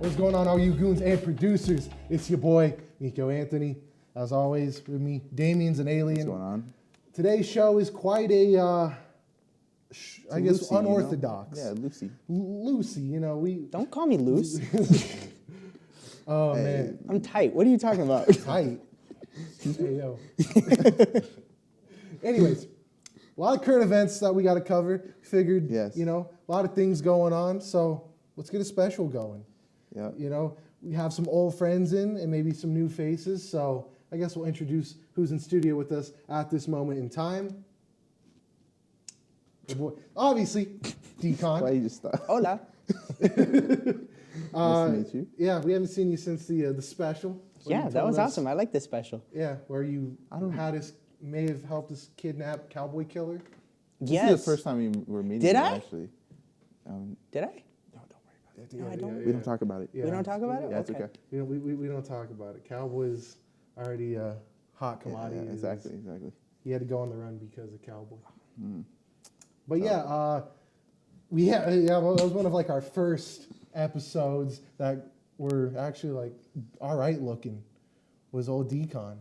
What's going on, all you goons and producers? It's your boy, Nico Anthony. As always, with me, Damien's an alien. What's going on? Today's show is quite a, I guess, Lucy, unorthodox. You know? Yeah, Lucy. Lucy, you know, we... Don't call me loose. Oh, Hey. man. I'm tight. What are you talking about? Tight. Hey, yo. Anyways, a lot of current events that we got to cover. Figured, Yes. you know, a lot of things going on. So let's get a special going. Yeah. You know, we have some old friends in and maybe some new faces. So I guess we'll introduce who's in studio with us at this moment in time. Your boy, obviously, Decon. Why you just stop? Hola. Nice to meet you. Yeah, we haven't seen you since the special. where Yeah, you that told was us- awesome. I like this special. Yeah, where you may have helped us kidnap cowboy killer. This Yes. is the first time we were meeting. Did you, I? Actually. Did I? No, don't worry about it. No, I don't. We don't talk about it. Yeah. We don't talk about it? Yeah, it's okay. We don't talk about it. Cowboys already a hot commodity. Yeah, exactly. He had to go on the run because of Cowboy. Mm. But yeah, well, that was one of like our first episodes that were actually like all right looking. Was old Decon.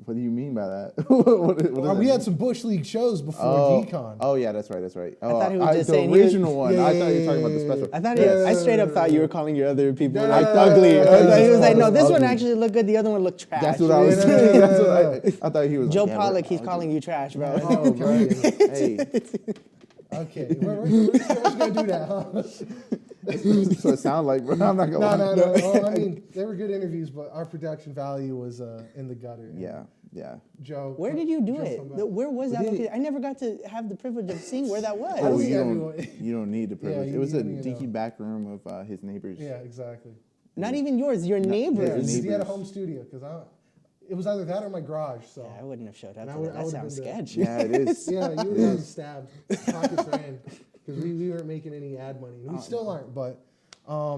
What do you mean by that? what does that We had mean? some Bush League shows before Decon. Oh yeah, that's right. Oh, thought he was just the saying he was- original one. Yeah, I thought you were talking yeah, about the special. I thought Yeah. I straight up thought you were calling your other people No, like no, no, ugly. no, no, I thought he no, was like, no, no, this one ugly. actually looked good. The other one looked trash. That's what I was Yeah, saying. no, That's no, what I thought he was. Joe like, yeah, Pollock, he's ugly. calling you trash, bro. Oh, bro. Hey, Okay, we're just gonna do that, huh? so it sounds like, bro. I'm not gonna. lie. No. Well, I mean, they were good interviews, but our production value was in the gutter. Yeah. Joe. Where did you do Joe, it? come back. Where was that We did- located? I never got to have the privilege of seeing where that was. I don't Oh, think you everyone- don't need the privilege. you It was a don't need to dinky know. back room of his neighbors. Yeah, exactly. Not even yours, your Yeah, neighbors. his he had a neighbors. home studio because it was either that or my garage. So Yeah, I wouldn't have showed up. And I To would- that. I That would've sounds been sketchy. Yeah, it is. yeah, you would have gotten stabbed, pockets ran because we weren't making any ad money. We still aren't, but I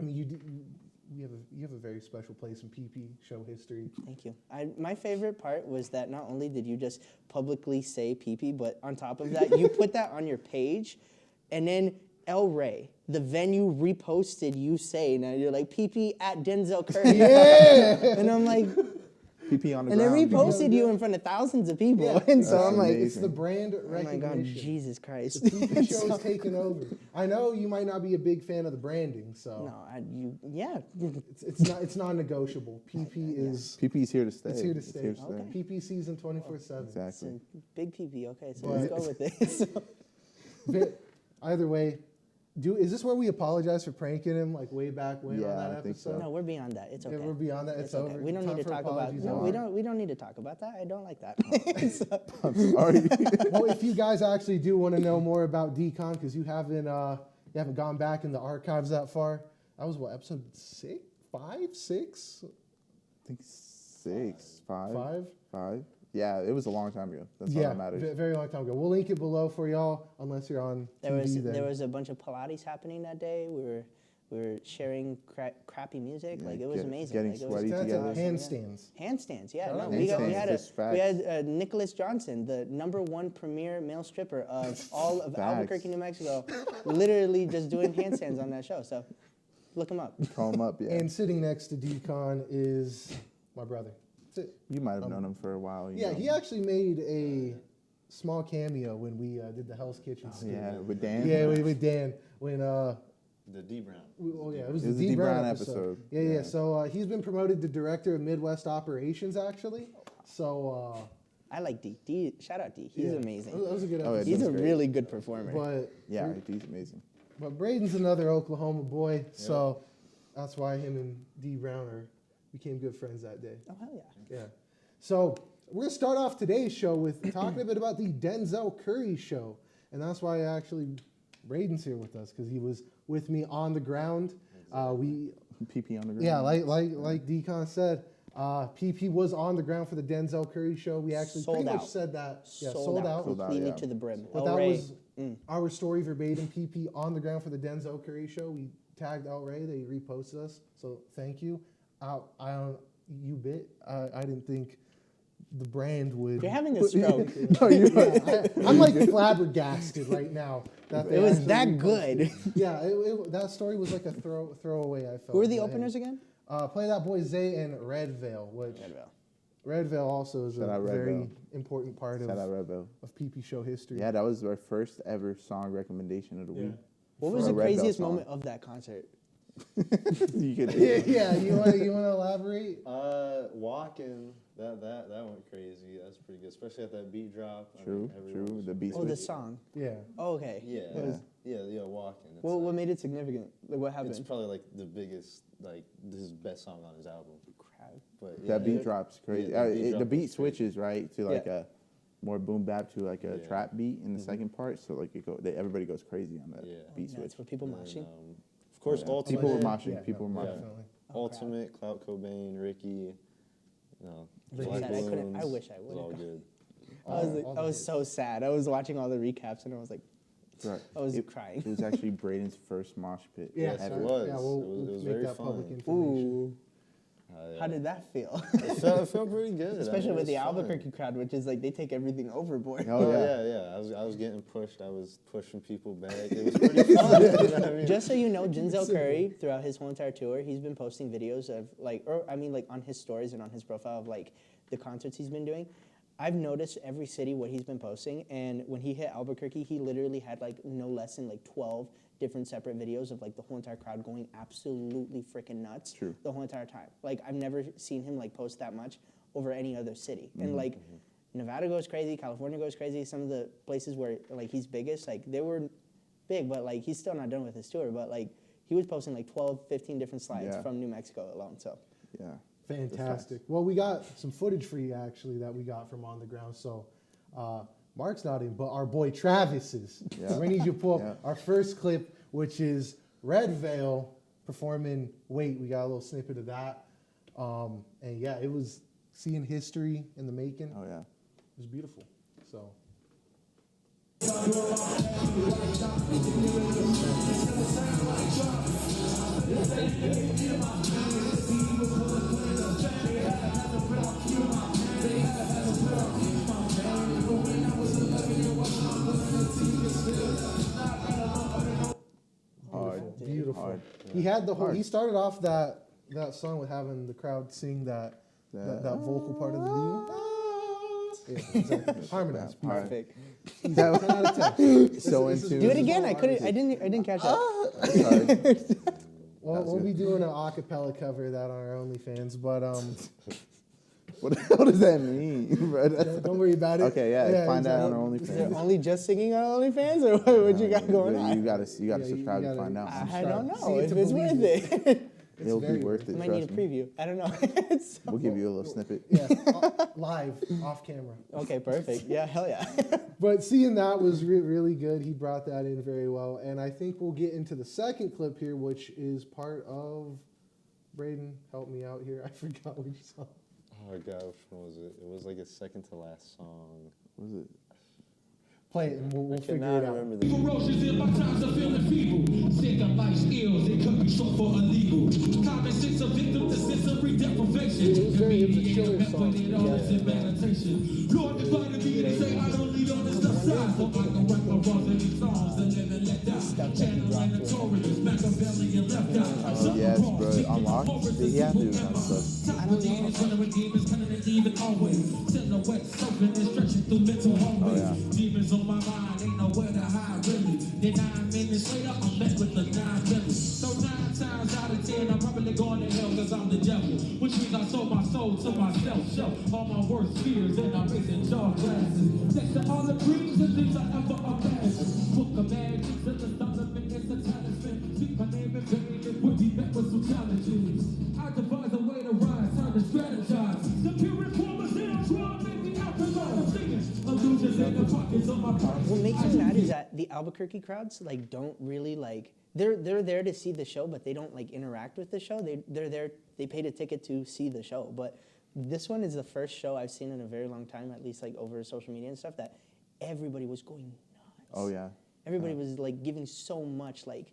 mean, you have a very special place in PP show history. Thank you. My favorite part was that not only did you just publicly say pee-pee, but on top of that, you put that on your page, and then El Rey, the venue, reposted you saying, and you're like, pee-pee at Denzel Curry. Yeah. And I'm like, PP on the and they ground. reposted you in front of thousands of people. Yeah. And so That's I'm like, amazing. It's the brand oh my God, recognition. Jesus Christ. The PP show is taking over. I know you might not be a big fan of the branding, so No, yeah. it's non-negotiable. PP is PP's here to stay. it's here to stay. Okay. PP season 24/7. It's Exactly. a big pee-pee, okay, so But- let's go with it. So- But either way, is this where we apologize for pranking him like way back when on Yeah, that I think so. episode? No, we're beyond that. It's okay. Yeah, we're beyond that. It's okay. over. We don't Time need to for talk about. apologies No, on we our- don't. We don't need to talk about that. I don't like that. I'm sorry. Well, if you guys actually do want to know more about Decon, because you haven't gone back in the archives that far. That was what, episode 6, 5, 6, I think 6, 5. 5? 5. Yeah, it was a long time ago. That's all Yeah, that matters. very long time ago. We'll link it below for y'all, unless you're on TV. There was a bunch of Pilates happening that day. We were sharing crappy music. Yeah, Like it was amazing. getting Like, it was sweaty That's together. a handstands. Handstands, yeah. Shout No, out we handstands, had just facts. we had Nicholas Johnson, the #1 premier male stripper of all of Facts. Albuquerque, New Mexico, literally just doing handstands on that show. So look him up. Call him up, yeah. And sitting next to Decon is my brother. That's it. You might have known him for a while. You Yeah, know. he actually made a small cameo when we did the Hell's Kitchen skit. Yeah, with Dan. Yeah, with Dan. When The D Brown. oh yeah, it was It was the the D Brown Brown episode. episode. Yeah. Yeah. So he's been promoted to director of Midwest Operations actually. So I like D. D. Shout out D. He's yeah. amazing. That was a good Oh, yeah, episode. He's a great. really good performer. But Yeah, he's amazing. Braden's another Oklahoma boy, so that's why him and D Brown became good friends that day. Oh hell yeah. Yeah. So we're gonna start off today's show with talking a bit about the Denzel Curry show, and that's why actually Braden's here with us because he was with me on the ground. PP on the ground. Yeah, like Decon said, PP was on the ground for the Denzel Curry show. We actually Sold pretty out. much said that. Yeah, Sold out Sold out, completely yeah. to the brim. But El that Rey. was our story verbatim. PP on the ground for the Denzel Curry show. We tagged El Rey. They reposted us. So thank you. You bit. I didn't think the brand would. You're having a stroke. I'm like flabbergasted right now. That they It was actually that reposted. good. Yeah, that story was like a throwaway. I felt. Who are the but, openers again? Play That Boy Zay and Red Veil, which Red Veil also is Shout a out Red very Veil. important part Shout out Red Veil. of PP show history. Yeah, that was our first ever song recommendation of the week. What was For the a Red Veil craziest song. moment of that concert? You could, Yeah. You want to elaborate? Walking, that went crazy. That's pretty good, especially at that beat drop. True, everyone true. was- The beat Oh, the switch. song. Yeah. Oh, okay. Yeah, yeah, walking. It's Well, like- what made it significant? Like, what It's happened? probably like the biggest, like his best song on his album. Crowd. But That beat drop's crazy. Yeah, The drop beat was crazy. switches right to like Yeah. a more boom bap to like a Yeah. trap beat in the second part. So like everybody goes crazy on that Yeah. beat switch. That's what people And, moshing. of course, Yeah. Ultimate. People were moshing. Yeah, People were no, moshing. definitely. Ultimate, Clout Cobain, Ricky. You know, The Black sad. I couldn't- I Balloons. wish I It was would've all gone. good. I was so sad. I was watching all the recaps and I was like, Right. I was It crying. was actually Braden's first mosh pit. Yeah, Yes, it ever. was. Yeah, It we'll was make very that public fun. information. Ooh. Yeah. How did that feel? It felt pretty good. Especially I mean, with the it was fun. Albuquerque crowd, which is like they take everything overboard. Oh Oh yeah. yeah. I was getting pushed. I was pushing people back. It was pretty fun. You know what I mean? Just so you know, Denzel Curry, throughout his whole entire tour, he's been posting videos of like, on his stories and on his profile of like the concerts he's been doing. I've noticed every city what he's been posting, and when he hit Albuquerque, he literally had like no less than like 12 different separate videos of like the whole entire crowd going absolutely freaking nuts. True. The whole entire time. Like I've never seen him like post that much over any other city. And like Nevada goes crazy, California goes crazy. Some of the places where like he's biggest, like they were big, but like he's still not done with his tour. But like he was posting like 12, 15 different slides Yeah. from New Mexico alone. So Yeah. Fantastic. Well, we got some footage for you actually that we got from on the ground. So, Mark's not in, but our boy Travis is. Yeah. So we need you to pull Yeah. up our first clip, which is Red Veil performing Wait. We got a little snippet of that. And yeah, it was seeing history in the making. Oh yeah. It was beautiful. So. Hard. Beautiful. Hard. He had the whole. Hard. He started off that song with having the crowd sing that vocal part of the lead. Yeah, exactly. Harmonized. Hard. perfect. That was 10 out of 10. so This is- into Do it it. again. I didn't catch that. Hard. We'll be doing an acapella cover that on our OnlyFans, but What the hell does that mean, bro? don't worry about it. Okay, yeah, find out exactly. on our Is there OnlyFans. only just singing on OnlyFans, or what you got going on? You gotta Yeah, you subscribe gotta- to find out. I don't See know it if to it's worth believe it. It'll be very worth I it. might need a Trust me. preview. I don't know. So- We'll give you a little snippet. Yeah, live, off camera. Okay, perfect. Yeah, hell yeah. But seeing that was really good. He brought that in very well. And I think we'll get into the second clip here, which is part of, Braden, help me out here. I forgot which song. Oh god, which one was it? It was like his second to last song. What was it? Play it and we'll I figure cannot it out. remember the Ferocious in my times of feeling feeble. Sick of life skills, it could be short for illegal. Common sense of victim to sensory deprivation. It was a chiller song. It all is in meditation. Lord divided me to say I don't lead on this left side. So I can write my wrongs in these songs and live and let die. Channeling the Taurus, Machiavellian left eye. Yes, bro. Unlocked. Did he have to do kind of stuff? I don't know. Running with demons, cunning and even always. Silhouette surfing and stretching through mental hallways. yeah. Demons on my mind, ain't nowhere to hide really. Then 9 minutes later, I'm met with the 9 million. So 9 times out of 10, I'm probably going to hell because I'm the devil. Which means I sold my soul to myself. Show all my worst fears and I'm racing jaw glasses. Next to all the dreams and things I ever imagined. Book of magic to the donovan is a talisman. Speak my name in vain, it would be met with some challenges. I devise a way to rise, time to strategize. The purest form of sin, try to make me alcohol. I'm singing, illusions in the pockets of my pockets. What makes me mad is that the Albuquerque crowds like don't really like they're there to see the show, but they don't like interact with the show. They're there. They paid a ticket to see the show, but this one is the first show I've seen in a very long time, at least like over social media and stuff, that everybody was going nuts. Oh yeah. Everybody was like giving so much like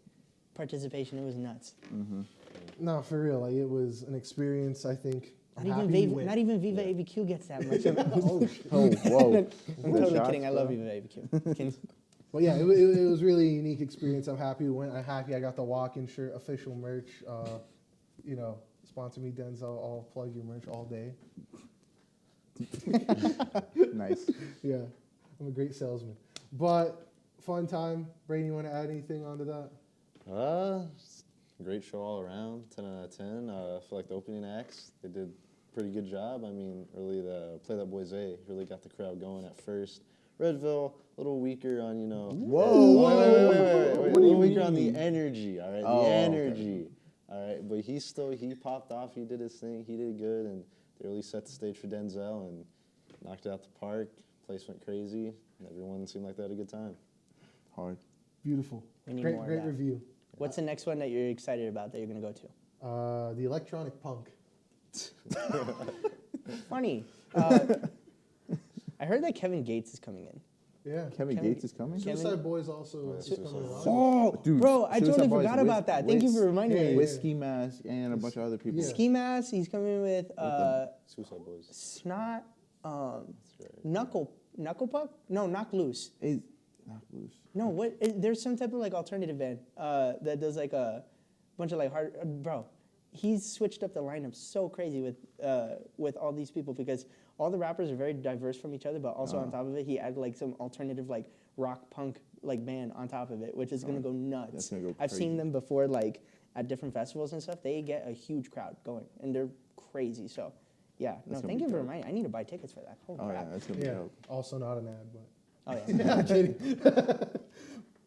participation. It was nuts. No, for real. Like, it was an experience, I think, Not even Viva ABQ gets that much. Oh, whoa. I'm totally kidding. I love Viva ABQ. But yeah, it was really a unique experience. I'm happy we went. I'm happy I got the walk-in shirt, official merch. Sponsor me, Denzel. I'll plug your merch all day. Nice. Yeah, I'm a great salesman. But fun time. Brady, you want to add anything onto that? Great show all around. 10 out of 10. I feel like the opening acts, they did a pretty good job. I mean, really the Play That Boy Zay really got the crowd going at first. Redville, a little weaker on, Whoa. wait. A little weaker on the energy, all right? Oh, the okay. energy, all right? But he popped off. He did his thing. He did good, and they really set the stage for Denzel and knocked it out the park. Place went crazy. And everyone seemed like they had a good time. Hard. Beautiful. We need Great more of that. review. What's the next one that you're excited about that you're going to go to? The electronic punk. Funny. I heard that Kevin Gates is coming in. Yeah. Kevin Gates is coming? Kevin- Suicide Boys also Yeah, is Suicide coming Boys. along. Oh, dude. Bro, I Suicide totally Boys forgot with- about that. Thank you for reminding Yeah, me. With Ski Mask and a bunch of other people. Yeah. Ski Mask, he's coming with Suicide Boys. Snot, That's right. Knuckle Puck? No, Knock Loose. It's not loose. No, there's some type of like alternative band that does like a bunch of like hard. Bro, he's switched up the lineup so crazy with all these people because all the rappers are very diverse from each other, but also on top of it, he added like some alternative like rock punk like band on top of it, which is gonna go nuts. That's gonna go I've seen crazy. them before, like at different festivals and stuff. They get a huge crowd going, and they're crazy. So, yeah, no, That's gonna thank be you for dope. reminding. I need to buy tickets for that. Holy Oh, yeah, crap! that's going to be Yeah. dope. Also not an ad, but Oh yeah. I'm kidding.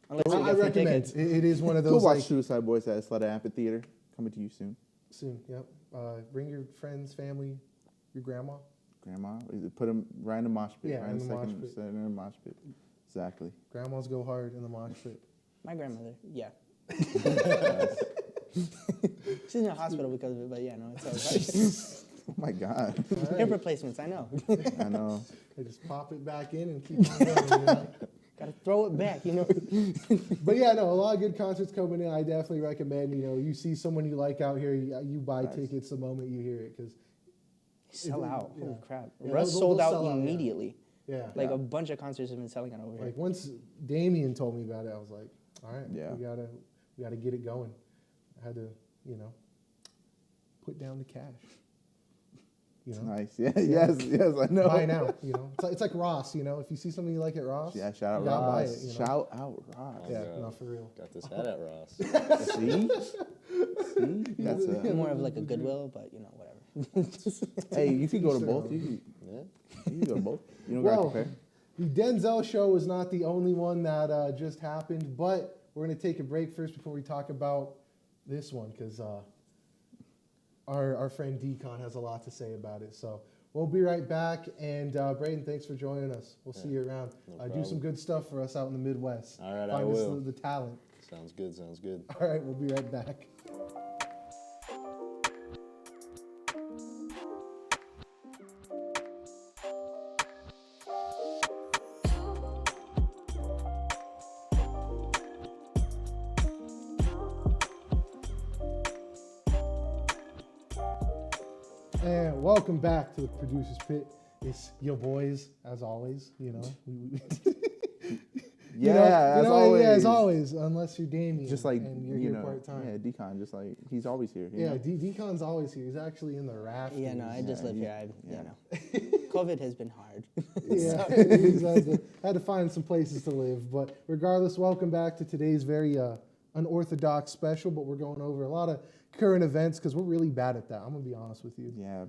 Unless we I get free recommend. tickets. It is one of Go those watch like Suicide Boys at Slaughter Amphitheater. Coming to you soon. soon. Yep. Bring your friends, family, your grandma. Grandma. Put them right in the mosh pit. Yeah, right in the mosh pit. Center in the mosh pit. Exactly. Grandmas go hard in the mosh pit. My grandmother, yeah. She's in the hospital because of it, but yeah, no, it's all Oh my God. All right. Hip replacements, I know. I know. They just pop it back in and keep on going. You know? Gotta throw it back, you know. But yeah, no, a lot of good concerts coming in. I definitely recommend. You see someone you like out here, you buy Nice. tickets the moment you hear it because Sell out. Yeah. Holy crap. Yeah, Russ they'll sold out sell out, yeah. immediately. yeah, Like a bunch of concerts have been selling out over here. like once Damien told me about it, I was like, all right, Yeah. we gotta get it going. I had to, put down the cash. Nice. Yeah. Yes. I know. Buy now. It's like Ross. If you see something you like at Ross, Yeah. Shout out you gotta buy Ross. it, Shout out Ross. yeah, Yeah. no, for real. Got this hat at Ross. See? That's I'm more of like a Goodwill, but whatever. Hey, you could go to Each both. their You Yeah. can go to both. You don't Well, gotta compare. the Denzel show is not the only one that just happened, but we're going to take a break first before we talk about this one because our friend Decon has a lot to say about it. So we'll be right back. And Braden, thanks for joining us. We'll see you around. No Do some problem. good stuff for us out in the Midwest. All right, I Find us will. the talent. Sounds good. Sounds good. All right, we'll be right back. And welcome back to the Producer's Pit. It's your boys, as always. Yeah, as always. Yeah, as always, unless you're Damien. Just like, and you're you here know, part time. yeah, Decon, just like, he's always here. you Yeah, know? Decon's always here. He's actually in the rafters. Yeah, no, I just live here. yeah. COVID has been hard. Yeah, he's had to find some places to live. But regardless, welcome back to today's very unorthodox special. But we're going over a lot of current events because we're really bad at that. I'm gonna be honest with you. Yeah.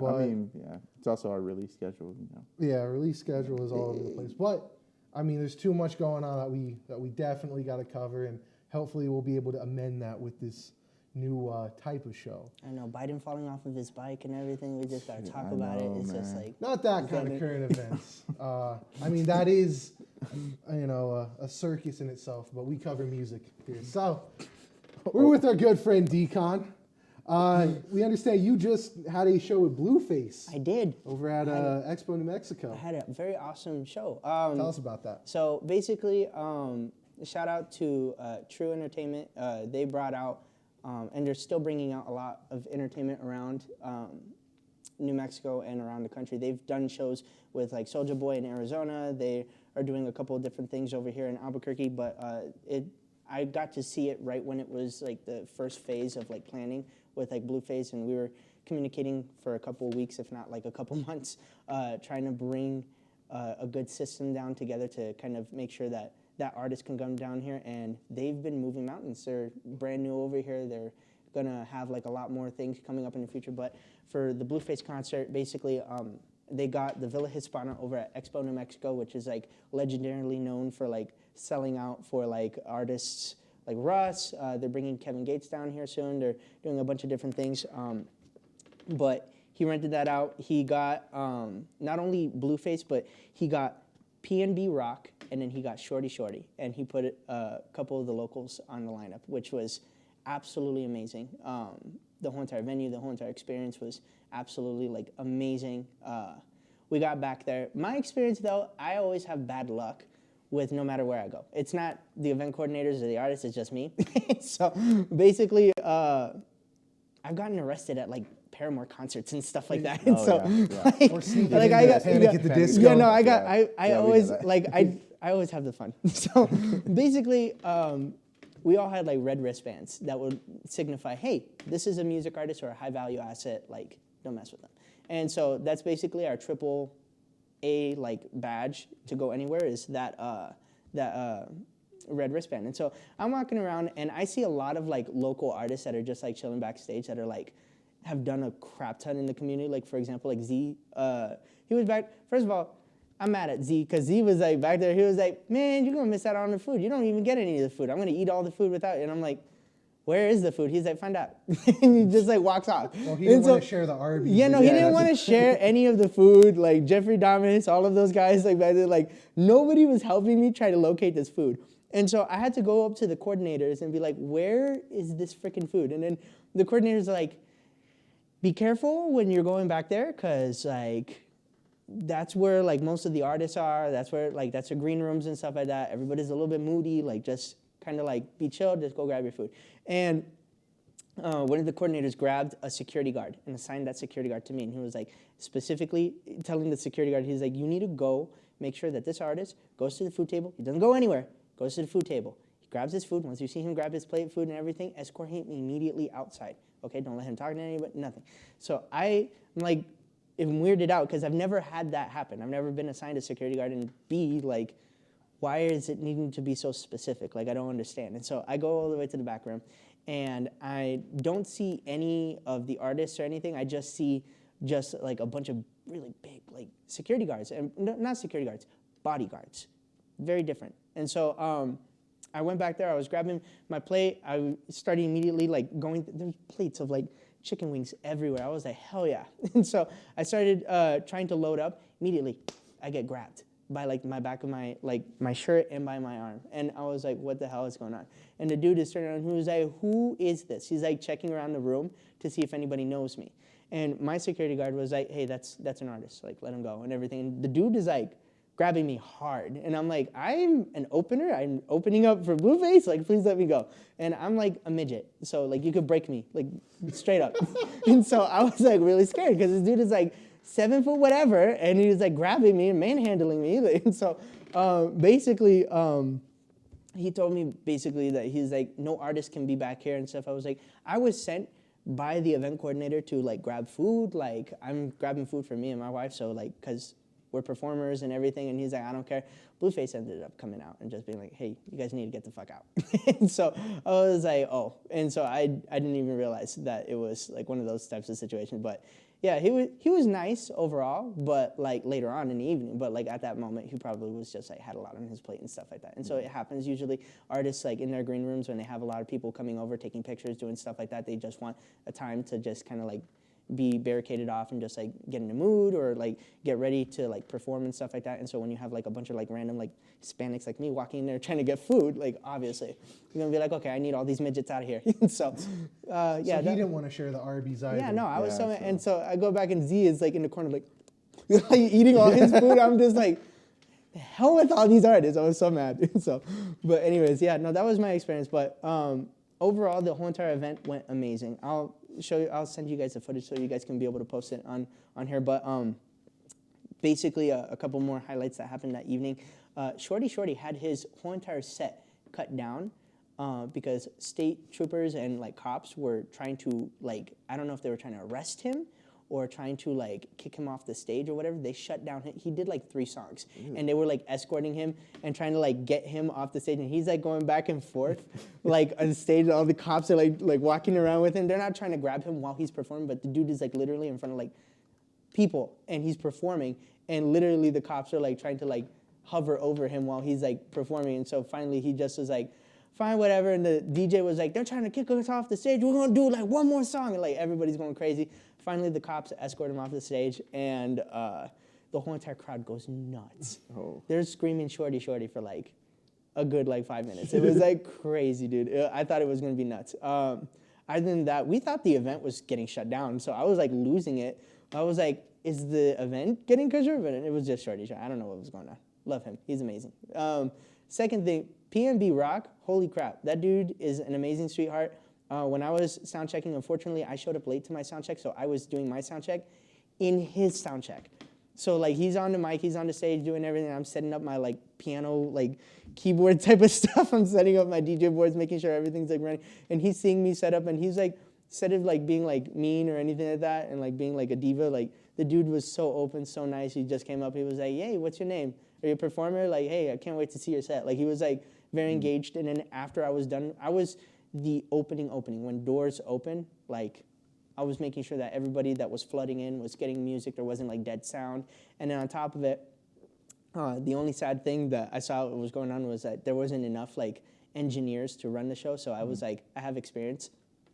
But- I mean, yeah. It's also our release schedule, Yeah, release schedule is all over the place. But I mean, there's too much going on that we definitely got to cover, and hopefully we'll be able to amend that with this new type of show. I know, Biden falling off of his bike and everything. We just gotta talk I about it. know, It's just man. like, Not that kind of current events. I mean, that is, a circus in itself, but we cover music here. So, we're with our good friend Decon. We understand you just had a show with Blueface I did. over at Expo New I Mexico. had a very awesome show. Tell us about that. So basically, shout out to True Entertainment. They brought out, and they're still bringing out a lot of entertainment around New Mexico and around the country. They've done shows with like Soulja Boy in Arizona. They are doing a couple of different things over here in Albuquerque, but I got to see it right when it was like the first phase of like planning with like Blueface, and we were communicating for a couple of weeks, if not like a couple months, trying to bring a good system down together to kind of make sure that that artist can come down here. And they've been moving mountains. They're brand new over here. They're gonna have like a lot more things coming up in the future. But for the Blueface concert, basically, they got the Villa Hispana over at Expo, New Mexico, which is like legendarily known for like selling out for like artists like Russ. They're bringing Kevin Gates down here soon. They're doing a bunch of different things. But he rented that out. He got not only Blueface, but he got PNB Rock, and then he got Shorty Shorty, and he put a couple of the locals on the lineup, which was absolutely amazing. The whole entire venue, the whole entire experience was absolutely like amazing. We got back there. My experience though, I always have bad luck with no matter where I go. It's not the event coordinators or the artists, it's just me. So basically, I've gotten arrested at like Paramore concerts and stuff like that. And so, like, Or sneaking like into I got Panic at the Disco. Yeah, no, I got Yeah. I Yeah, we always know that. like I always have the fun. So basically, we all had like red wristbands that would signify, hey, this is a music artist or a high value asset. Like, don't mess with them. And so that's basically our triple A like badge to go anywhere is that red wristband. And so I'm walking around and I see a lot of like local artists that are just like chilling backstage that are like have done a crap ton in the community. Like for example, like Z, he was back. First of all, I'm mad at Z because Z was like back there. He was like, man, you're gonna miss out on the food. You don't even get any of the food. I'm gonna eat all the food without you. And I'm like, where is the food? He's like, find out. And he just like walks off. Well, he didn't want to share the Arby's. Yeah, no, he didn't want to share any of the food. Like Jeffrey Dominus, all of those guys, like back there, like nobody was helping me try to locate this food. And so I had to go up to the coordinators and be like, where is this freaking food? And then the coordinators are like, be careful when you're going back there, cause like that's where like most of the artists are. That's where like that's the green rooms and stuff like that. Everybody's a little bit moody. Like just kind of like be chill. Just go grab your food. And one of the coordinators grabbed a security guard and assigned that security guard to me. And he was like specifically telling the security guard, he's like, you need to go make sure that this artist goes to the food table. He doesn't go anywhere. Goes to the food table. He grabs his food. Once you see him grab his plate, food, and everything, escort him immediately outside. Okay, don't let him talk to anybody, nothing. So I'm like, I'm weirded out because I've never had that happen. I've never been assigned a security guard, and B, like, why is it needing to be so specific? Like, I don't understand. And so I go all the way to the back room, and I don't see any of the artists or anything. I just see just like a bunch of really big like security guards, and not security guards, bodyguards. Very different. And so I went back there. I was grabbing my plate. I started immediately like going. There's plates of like chicken wings everywhere. I was like, hell yeah. And so I started trying to load up. Immediately, I get grabbed by like my back of my shirt and by my arm. And I was like, what the hell is going on? And the dude is turning around. He was like, who is this? He's like checking around the room to see if anybody knows me. And my security guard was like, hey, that's an artist. Like, let him go and everything. And the dude is like grabbing me hard. And I'm like, I'm an opener. I'm opening up for Blueface. Like, please let me go. And I'm like a midget. So, like, you could break me, like, straight up. And so I was, like, really scared because this dude is, like, 7 foot whatever. And he was, like, grabbing me and manhandling me. And so, basically, he told me, basically, that he's, like, no artist can be back here and stuff. I was like, I was sent by the event coordinator to, like, grab food. Like, I'm grabbing food for me and my wife. So, like, because we're performers and everything, and he's like, I don't care. Blueface ended up coming out and just being like, hey, you guys need to get the fuck out. And so I was like, oh. And so I didn't even realize that it was like one of those types of situations. But yeah, he was nice overall, but like later on in the evening, but like at that moment, he probably was just like had a lot on his plate and stuff like that. And so it happens usually, artists like in their green rooms when they have a lot of people coming over, taking pictures, doing stuff like that, they just want a time to just kind of like be barricaded off and just like get in the mood or like get ready to like perform and stuff like that. And so when you have like a bunch of like random like Hispanics like me walking in there trying to get food, like obviously you're gonna be like, okay, I need all these midgets out of here. So yeah. So he didn't want to share the Arby's either. Yeah, no, I was Yeah, and so I go back and Z is like in the corner like eating all his food. I'm just like, the hell with all these artists. I was so mad. So, but anyways, yeah, no, that was my experience. But overall, the whole entire event went amazing. I'll show you. I'll send you guys the footage so you guys can be able to post it on here. But basically, a couple more highlights that happened that evening. Shorty had his whole entire set cut down because state troopers and like cops were trying to like, I don't know if they were trying to arrest him or trying to like kick him off the stage or whatever. They shut down. He did like 3 songs, and they were like escorting him and trying to like get him off the stage, and he's like going back and forth, like on stage. All the cops are like walking around with him. They're not trying to grab him while he's performing, but the dude is like literally in front of like people, and he's performing, and literally the cops are like trying to like hover over him while he's like performing. And so finally he just was like, fine, whatever. And the DJ was like, they're trying to kick us off the stage. We're gonna do like one more song. And like everybody's going crazy. Finally the cops escort him off the stage, and the whole entire crowd goes nuts. Oh. They're screaming shorty for like a good like 5 minutes. It was like crazy, dude. I thought it was gonna be nuts. Other than that, we thought the event was getting shut down. So I was like losing it. I was like, is the event getting cut short? But it was just shorty. I don't know what was going on. Love him. He's amazing. Second thing, PNB Rock, holy crap. That dude is an amazing sweetheart. When I was sound checking, unfortunately, I showed up late to my sound check, so I was doing my sound check in his sound check. So like he's on the mic, he's on the stage doing everything. I'm setting up my like piano, like keyboard type of stuff. I'm setting up my DJ boards, making sure everything's like running. And he's seeing me set up, and he's like, instead of like being like mean or anything like that, and like being like a diva, like the dude was so open, so nice. He just came up, he was like, hey, what's your name? Are you a performer? Like, hey, I can't wait to see your set. Like he was like very engaged. And then after I was done, I was the opening. When doors open, like I was making sure that everybody that was flooding in was getting music. There wasn't like dead sound. And then on top of it, the only sad thing that I saw what was going on was that there wasn't enough like engineers to run the show. So I was like, I have experience,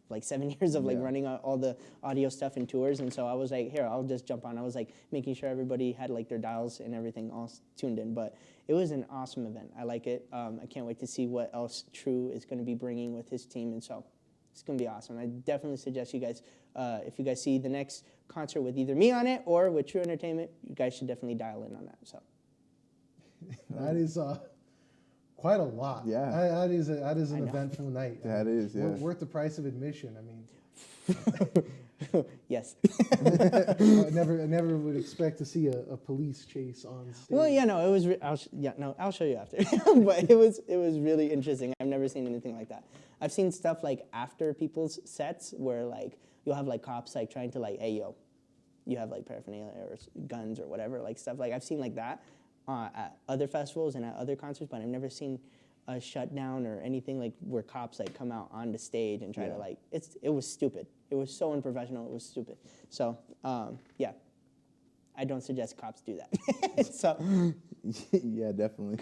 like 7 years of like running all the audio stuff and tours. And so I was like, here, I'll just jump on. I was like making sure everybody had like their dials and everything all tuned in. But it was an awesome event. I like it. I can't wait to see what else True is going to be bringing with his team. And so it's going to be awesome. I definitely suggest you guys, if you guys see the next concert with either me on it or with True Entertainment, you guys should definitely dial in on that. So That is quite a lot. Yeah. That is an eventful night. That is, yeah. Worth the price of admission. I mean, yes. I never would expect to see a police chase on stage. Well, yeah, no, it was. I'll show you after. But it was really interesting. I've never seen anything like that. I've seen stuff like after people's sets where like you'll have like cops like trying to like, hey yo, you have like paraphernalia or guns or whatever, like stuff like I've seen like that at other festivals and at other concerts, but I've never seen a shutdown or anything like where cops like come out on the stage and try to like it was stupid. It was so unprofessional. It was stupid. So yeah, I don't suggest cops do that. So Yeah, definitely.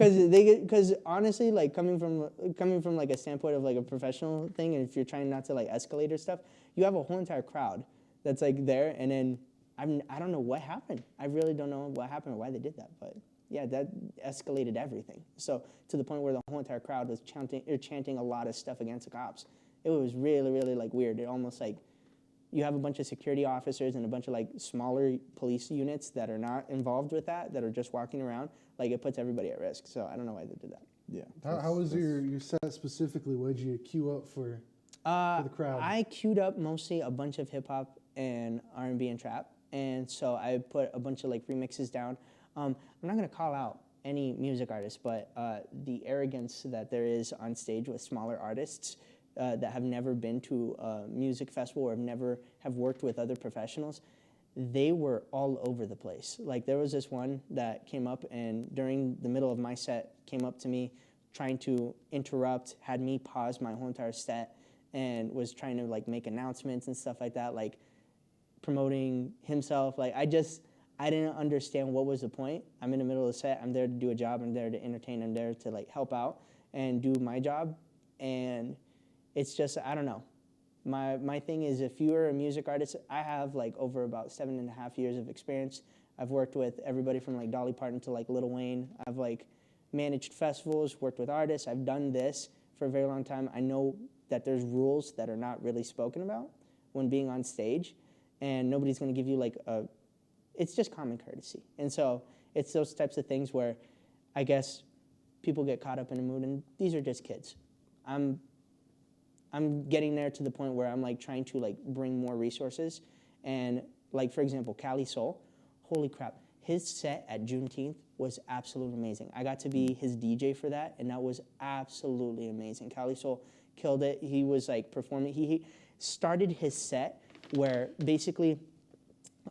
because honestly, like coming from like a standpoint of like a professional thing, and if you're trying not to like escalate or stuff, you have a whole entire crowd that's like there, and then I don't know what happened. I really don't know what happened or why they did that, but yeah, that escalated everything. So to the point where the whole entire crowd was chanting a lot of stuff against the cops. It was really, really like weird. It almost like you have a bunch of security officers and a bunch of like smaller police units that are not involved with that are just walking around. Like it puts everybody at risk. So I don't know why they did that. Yeah. How was your set specifically? What did you queue up for the crowd? I queued up mostly a bunch of hip hop and R&B and trap, and so I put a bunch of like remixes down. I'm not gonna call out any music artists, but the arrogance that there is on stage with smaller artists that have never been to a music festival or have worked with other professionals, they were all over the place. Like there was this one that came up and during the middle of my set came up to me trying to interrupt, had me pause my whole entire set and was trying to like make announcements and stuff like that, like promoting himself. Like I didn't understand what was the point. I'm in the middle of the set. I'm there to do a job. I'm there to entertain. I'm there to like help out and do my job. And it's just, I don't know. My thing is if you're a music artist, I have like over about 7.5 years of experience. I've worked with everybody from like Dolly Parton to like Lil Wayne. I've like managed festivals, worked with artists. I've done this for a very long time. I know that there's rules that are not really spoken about when being on stage. And nobody's going to give you like it's just common courtesy. And so it's those types of things where I guess people get caught up in a mood, and these are just kids. I'm I'm getting there to the point where I'm like trying to like bring more resources, and like for example, Cali Soul, holy crap, his set at Juneteenth was absolutely amazing. I got to be his DJ for that, and that was absolutely amazing. Cali Soul killed it. He was like performing. He started his set where basically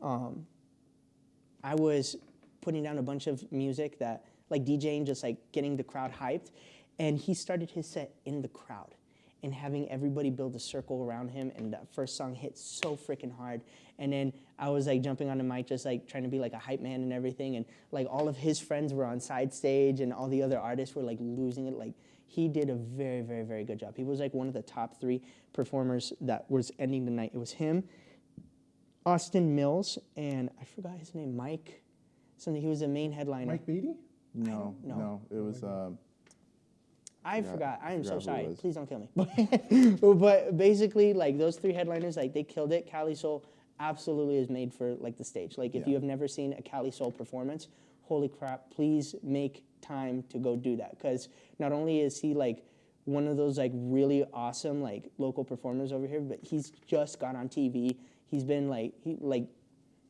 I was putting down a bunch of music that like DJing, just like getting the crowd hyped, and he started his set in the crowd and having everybody build a circle around him, and that first song hit so freaking hard. And then I was like jumping on the mic, just like trying to be like a hype man and everything, and like all of his friends were on side stage and all the other artists were like losing it. Like he did a very, very, very good job. He was like one of the top 3 performers that was ending the night. It was him, Austin Mills, and I forgot his name, Mike something. He was the main headliner. Mike Beatty? No, it was. I forgot. I am so who it sorry. was. Please don't kill me. But basically, like those 3 headliners, like they killed it. Cali Soul absolutely is made for like the stage. Like if you have never seen a Cali Soul performance, holy crap! Please make time to go do that, because not only is he like one of those like really awesome like local performers over here, but he's just got on TV. He's been like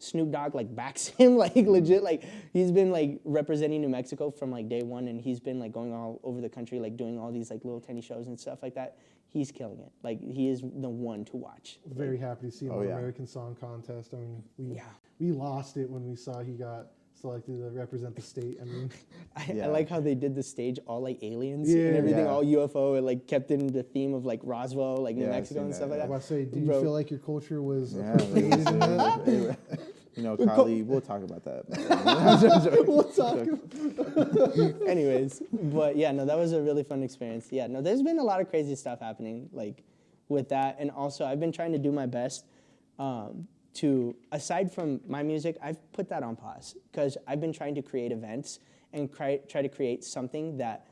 Snoop Dogg like backs him, like legit, like he's been like representing New Mexico from like day one, and he's been like going all over the country, like doing all these like little tiny shows and stuff like that. He's killing it. Like he is the one to watch. Very happy to see him on yeah. American Song Contest. I mean, we lost it when we saw he got selected to represent the state. I mean, I like how they did the stage all like aliens and everything, all UFO, and like kept it in the theme of like Roswell, like New Mexico and stuff like I that. was about to say, did you feel like your culture was Yeah, appropriated in that? you know, Kali, we'll talk about that. We'll talk. Anyways, but yeah, no, that was a really fun experience. Yeah, no, there's been a lot of crazy stuff happening like with that, and also I've been trying to do my best to, aside from my music, I've put that on pause because I've been trying to create events and try to create something that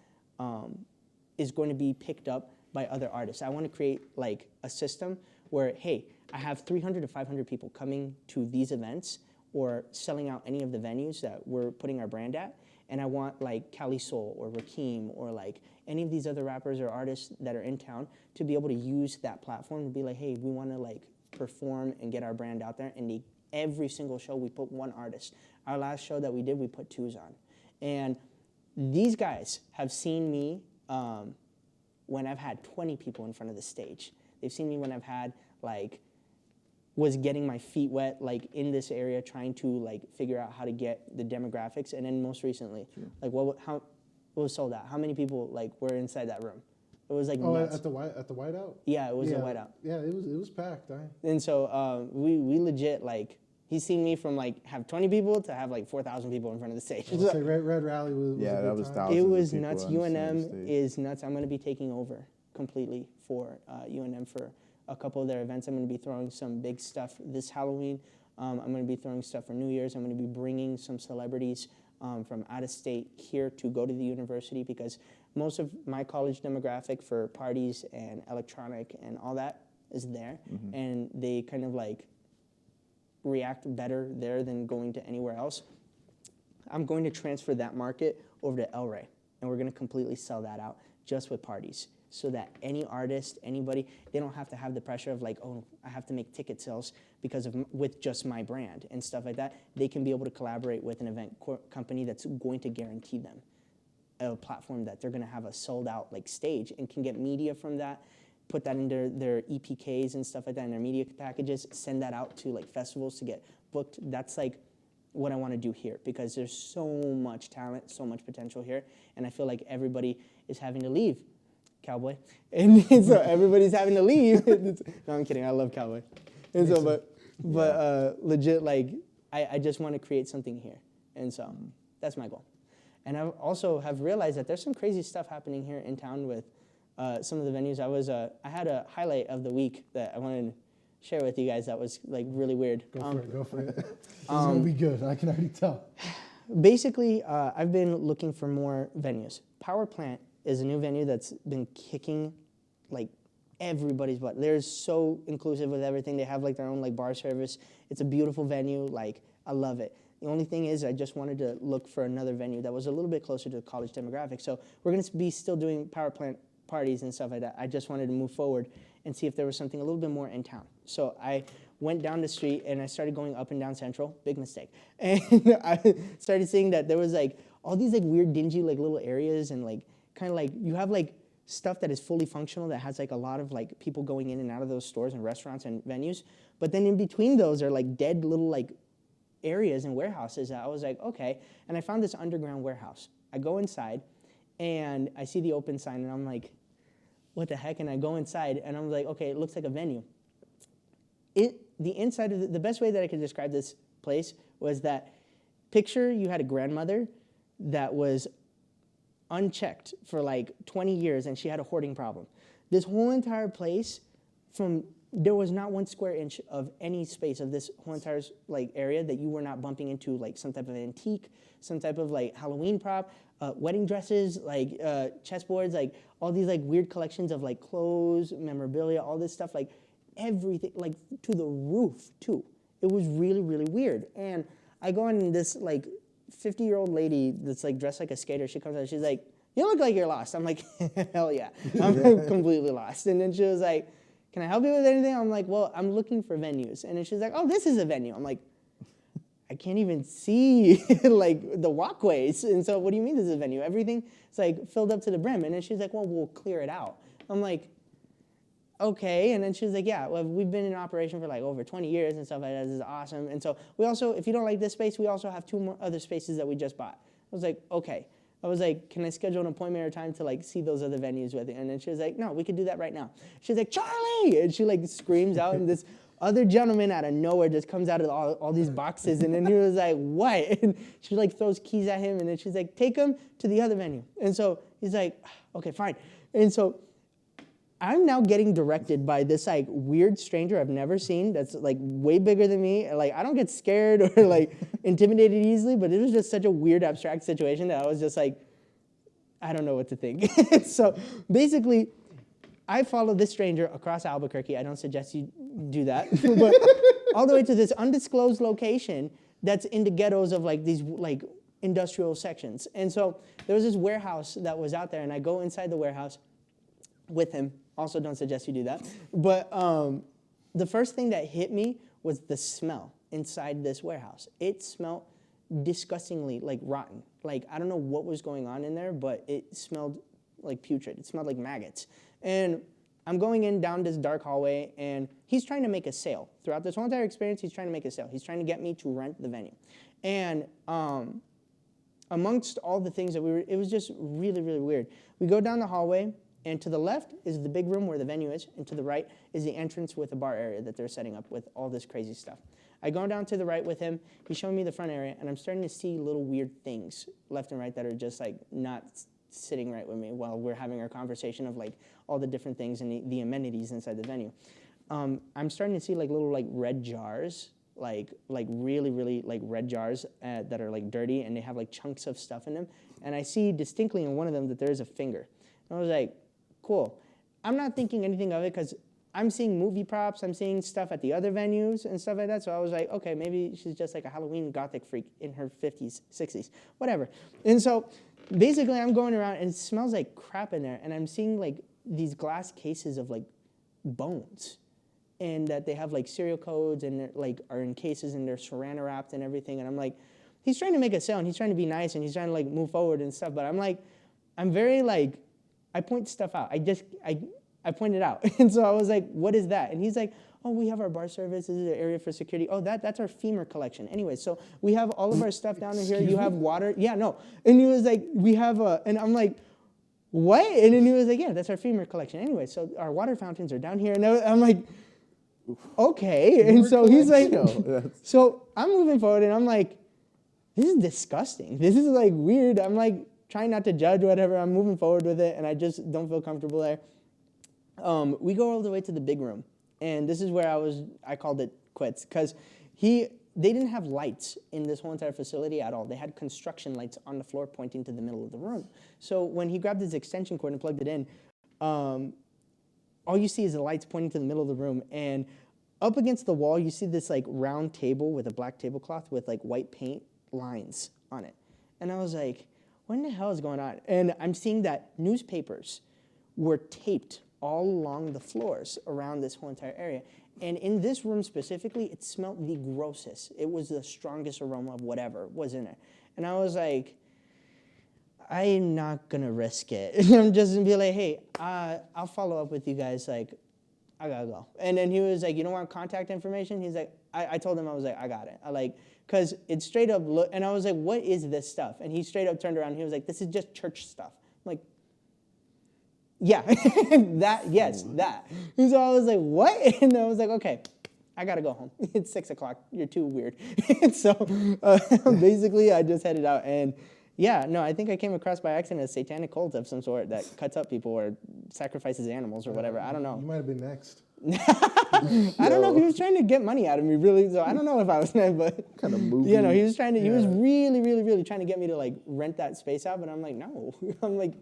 is going to be picked up by other artists. I want to create like a system where, hey, I have 300 to 500 people coming to these events or selling out any of the venues that we're putting our brand at, and I want like Cali Soul or Rakim or like any of these other rappers or artists that are in town to be able to use that platform to be like, hey, we want to like perform and get our brand out there. And every single show we put 1 artist. Our last show that we did, we put 2s on. And these guys have seen me when I've had 20 people in front of the stage. They've seen me when I've had like, was getting my feet wet like in this area, trying to like figure out how to get the demographics. And then most recently, like what was sold out? How many people like were inside that room? It was like nuts. at the whiteout. Yeah, it was a whiteout. Yeah, it was packed. And so we legit like, he's seen me from like have 20 people to have like 4,000 people in front of the stage. I'll say Red Rally was Yeah, a that good was time. thousands. It was of people nuts. on the UNM stage. is nuts. I'm going to be taking over completely for UNM for a couple of their events. I'm going to be throwing some big stuff this Halloween. I'm going to be throwing stuff for New Year's. I'm going to be bringing some celebrities from out of state here to go to the university, because most of my college demographic for parties and electronic and all that is there. And they kind of like react better there than going to anywhere else. I'm going to transfer that market over to El Rey, and we're going to completely sell that out just with parties, so that any artist, anybody, they don't have to have the pressure of like, oh, I have to make ticket sales because of with just my brand and stuff like that. They can be able to collaborate with an event company that's going to guarantee them a platform that they're going to have a sold out like stage, and can get media from that, put that into their EPKs and stuff like that in their media packages, send that out to like festivals to get booked. That's like what I want to do here, because there's so much talent, so much potential here, and I feel like everybody is having to leave. Cowboy. And so everybody's having to leave. No, I'm kidding. I love Cowboy. And so, but legit, like, I just want to create something here. And so that's my goal. And I also have realized that there's some crazy stuff happening here in town with some of the venues. I had a highlight of the week that I wanted to share with you guys that was like really weird. Go for it. It's going to be good. I can already tell. Basically, I've been looking for more venues. Power Plant is a new venue that's been kicking like everybody's butt. They're so inclusive with everything. They have like their own like bar service. It's a beautiful venue. Like, I love it. The only thing is I just wanted to look for another venue that was a little bit closer to the college demographic. So we're going to be still doing Power Plant parties and stuff like that. I just wanted to move forward and see if there was something a little bit more in town. So I went down the street and I started going up and down Central. Big mistake. And I started seeing that there was like all these like weird dingy like little areas, and like kind of like you have like stuff that is fully functional that has like a lot of like people going in and out of those stores and restaurants and venues. But then in between those are like dead little like areas and warehouses that I was like, okay. And I found this underground warehouse. I go inside and I see the open sign and I'm like, what the heck? And I go inside and I'm like, okay, it looks like a venue. The inside of the best way that I could describe this place was that picture you had a grandmother that was unchecked for like 20 years and she had a hoarding problem. This whole entire place, there was not 1 square inch of any space of this whole entire like area that you were not bumping into like some type of antique, some type of like Halloween prop, wedding dresses, like chessboards, like all these like weird collections of like clothes, memorabilia, all this stuff, like everything, like to the roof too. It was really, really weird. And I go in, this like 50-year-old lady that's like dressed like a skater, she comes out, she's like, you look like you're lost. I'm like, hell yeah, I'm completely lost. And then she was like, can I help you with anything? I'm like, well, I'm looking for venues. And then she's like, oh, this is a venue. I'm like, I can't even see like the walkways. And so what do you mean this is a venue? Everything is like filled up to the brim. And then she's like, well, we'll clear it out. I'm like, okay. And then she was like, yeah, well, we've been in operation for like over 20 years and stuff like that. This is awesome. And so we also, if you don't like this space, we also have 2 more other spaces that we just bought. I was like, okay. I was like, can I schedule an appointment or time to like see those other venues with you? And then she was like, no, we could do that right now. She's like, Charlie! And she like screams out, and this other gentleman out of nowhere just comes out of all these boxes. And then he was like, what? And she like throws keys at him, and then she's like, take him to the other venue. And so he's like, okay, fine. And so I'm now getting directed by this like weird stranger I've never seen that's like way bigger than me. Like I don't get scared or like intimidated easily, but it was just such a weird abstract situation that I was just like, I don't know what to think. So basically, I follow this stranger across Albuquerque. I don't suggest you do that, but all the way to this undisclosed location that's in the ghettos of like these like industrial sections. And so there was this warehouse that was out there, and I go inside the warehouse with him. Also, don't suggest you do that. But the first thing that hit me was the smell inside this warehouse. It smelled disgustingly like rotten. Like, I don't know what was going on in there, but it smelled like putrid. It smelled like maggots. And I'm going in down this dark hallway, and he's trying to make a sale. Throughout this whole entire experience, he's trying to make a sale. He's trying to get me to rent the venue. And amongst all the things that it was just really, really weird. We go down the hallway, and to the left is the big room where the venue is, and to the right is the entrance with a bar area that they're setting up with all this crazy stuff. I go down to the right with him. He's showing me the front area, and I'm starting to see little weird things left and right that are just like not sitting right with me while we're having our conversation of like all the different things and the amenities inside the venue. I'm starting to see like little like red jars, like really, really like red jars that are like dirty, and they have like chunks of stuff in them. And I see distinctly in one of them that there is a finger. And I was like, cool. I'm not thinking anything of it because I'm seeing movie props, I'm seeing stuff at the other venues and stuff like that. So I was like, okay, maybe she's just like a Halloween gothic freak in her 50s, 60s, whatever. And so basically I'm going around and it smells like crap in there. And I'm seeing like these glass cases of like bones, and that they have like serial codes and they're like are in cases and they're saran wrapped and everything. And I'm like, he's trying to make a sale and he's trying to be nice and he's trying to like move forward and stuff. But I'm like, I'm very like, I point stuff out. I pointed out. And so I was like, what is that? And he's like, oh, we have our bar service. This is an area for security. Oh, that's our femur collection. Anyway, so we have all of our stuff down in here. You have water. Yeah, no. And he was like, we have and I'm like, what? And then he was like, yeah, that's our femur collection. Anyway, so our water fountains are down here. And I'm like, okay. And so he's like, so I'm moving forward and I'm like, this is disgusting. This is like weird. I'm like, trying not to judge whatever. I'm moving forward with it, and I just don't feel comfortable there. We go all the way to the big room, and this is where I called it quits, because they didn't have lights in this whole entire facility at all. They had construction lights on the floor pointing to the middle of the room. So when he grabbed his extension cord and plugged it in, all you see is the lights pointing to the middle of the room, and up against the wall, you see this like round table with a black tablecloth with like white paint lines on it. And I was like, what in the hell is going on? And I'm seeing that newspapers were taped all along the floors around this whole entire area. And in this room specifically, it smelled the grossest. It was the strongest aroma of whatever was in it. And I was like, I'm not gonna risk it. I'm just gonna be like, hey, I'll follow up with you guys. Like, I gotta go. And then he was like, you don't want contact information? He's like, I told him, I was like, I got it. Cause it straight up looked, and I was like, what is this stuff? And he straight up turned around and he was like, this is just church stuff. I'm like, yeah, that. And so I was like, what? And I was like, okay, I gotta go home. It's 6 o'clock. You're too weird. And so basically, I just headed out. And yeah, no, I think I came across by accident a satanic cult of some sort that cuts up people or sacrifices animals or whatever. I don't know. You might have been next. I don't know if he was trying to get money out of me, really. So I don't know if I was next, but Kind of movie. you know, he was trying to. He was really, really, really trying to get me to like rent that space out. But I'm like, no. I'm like,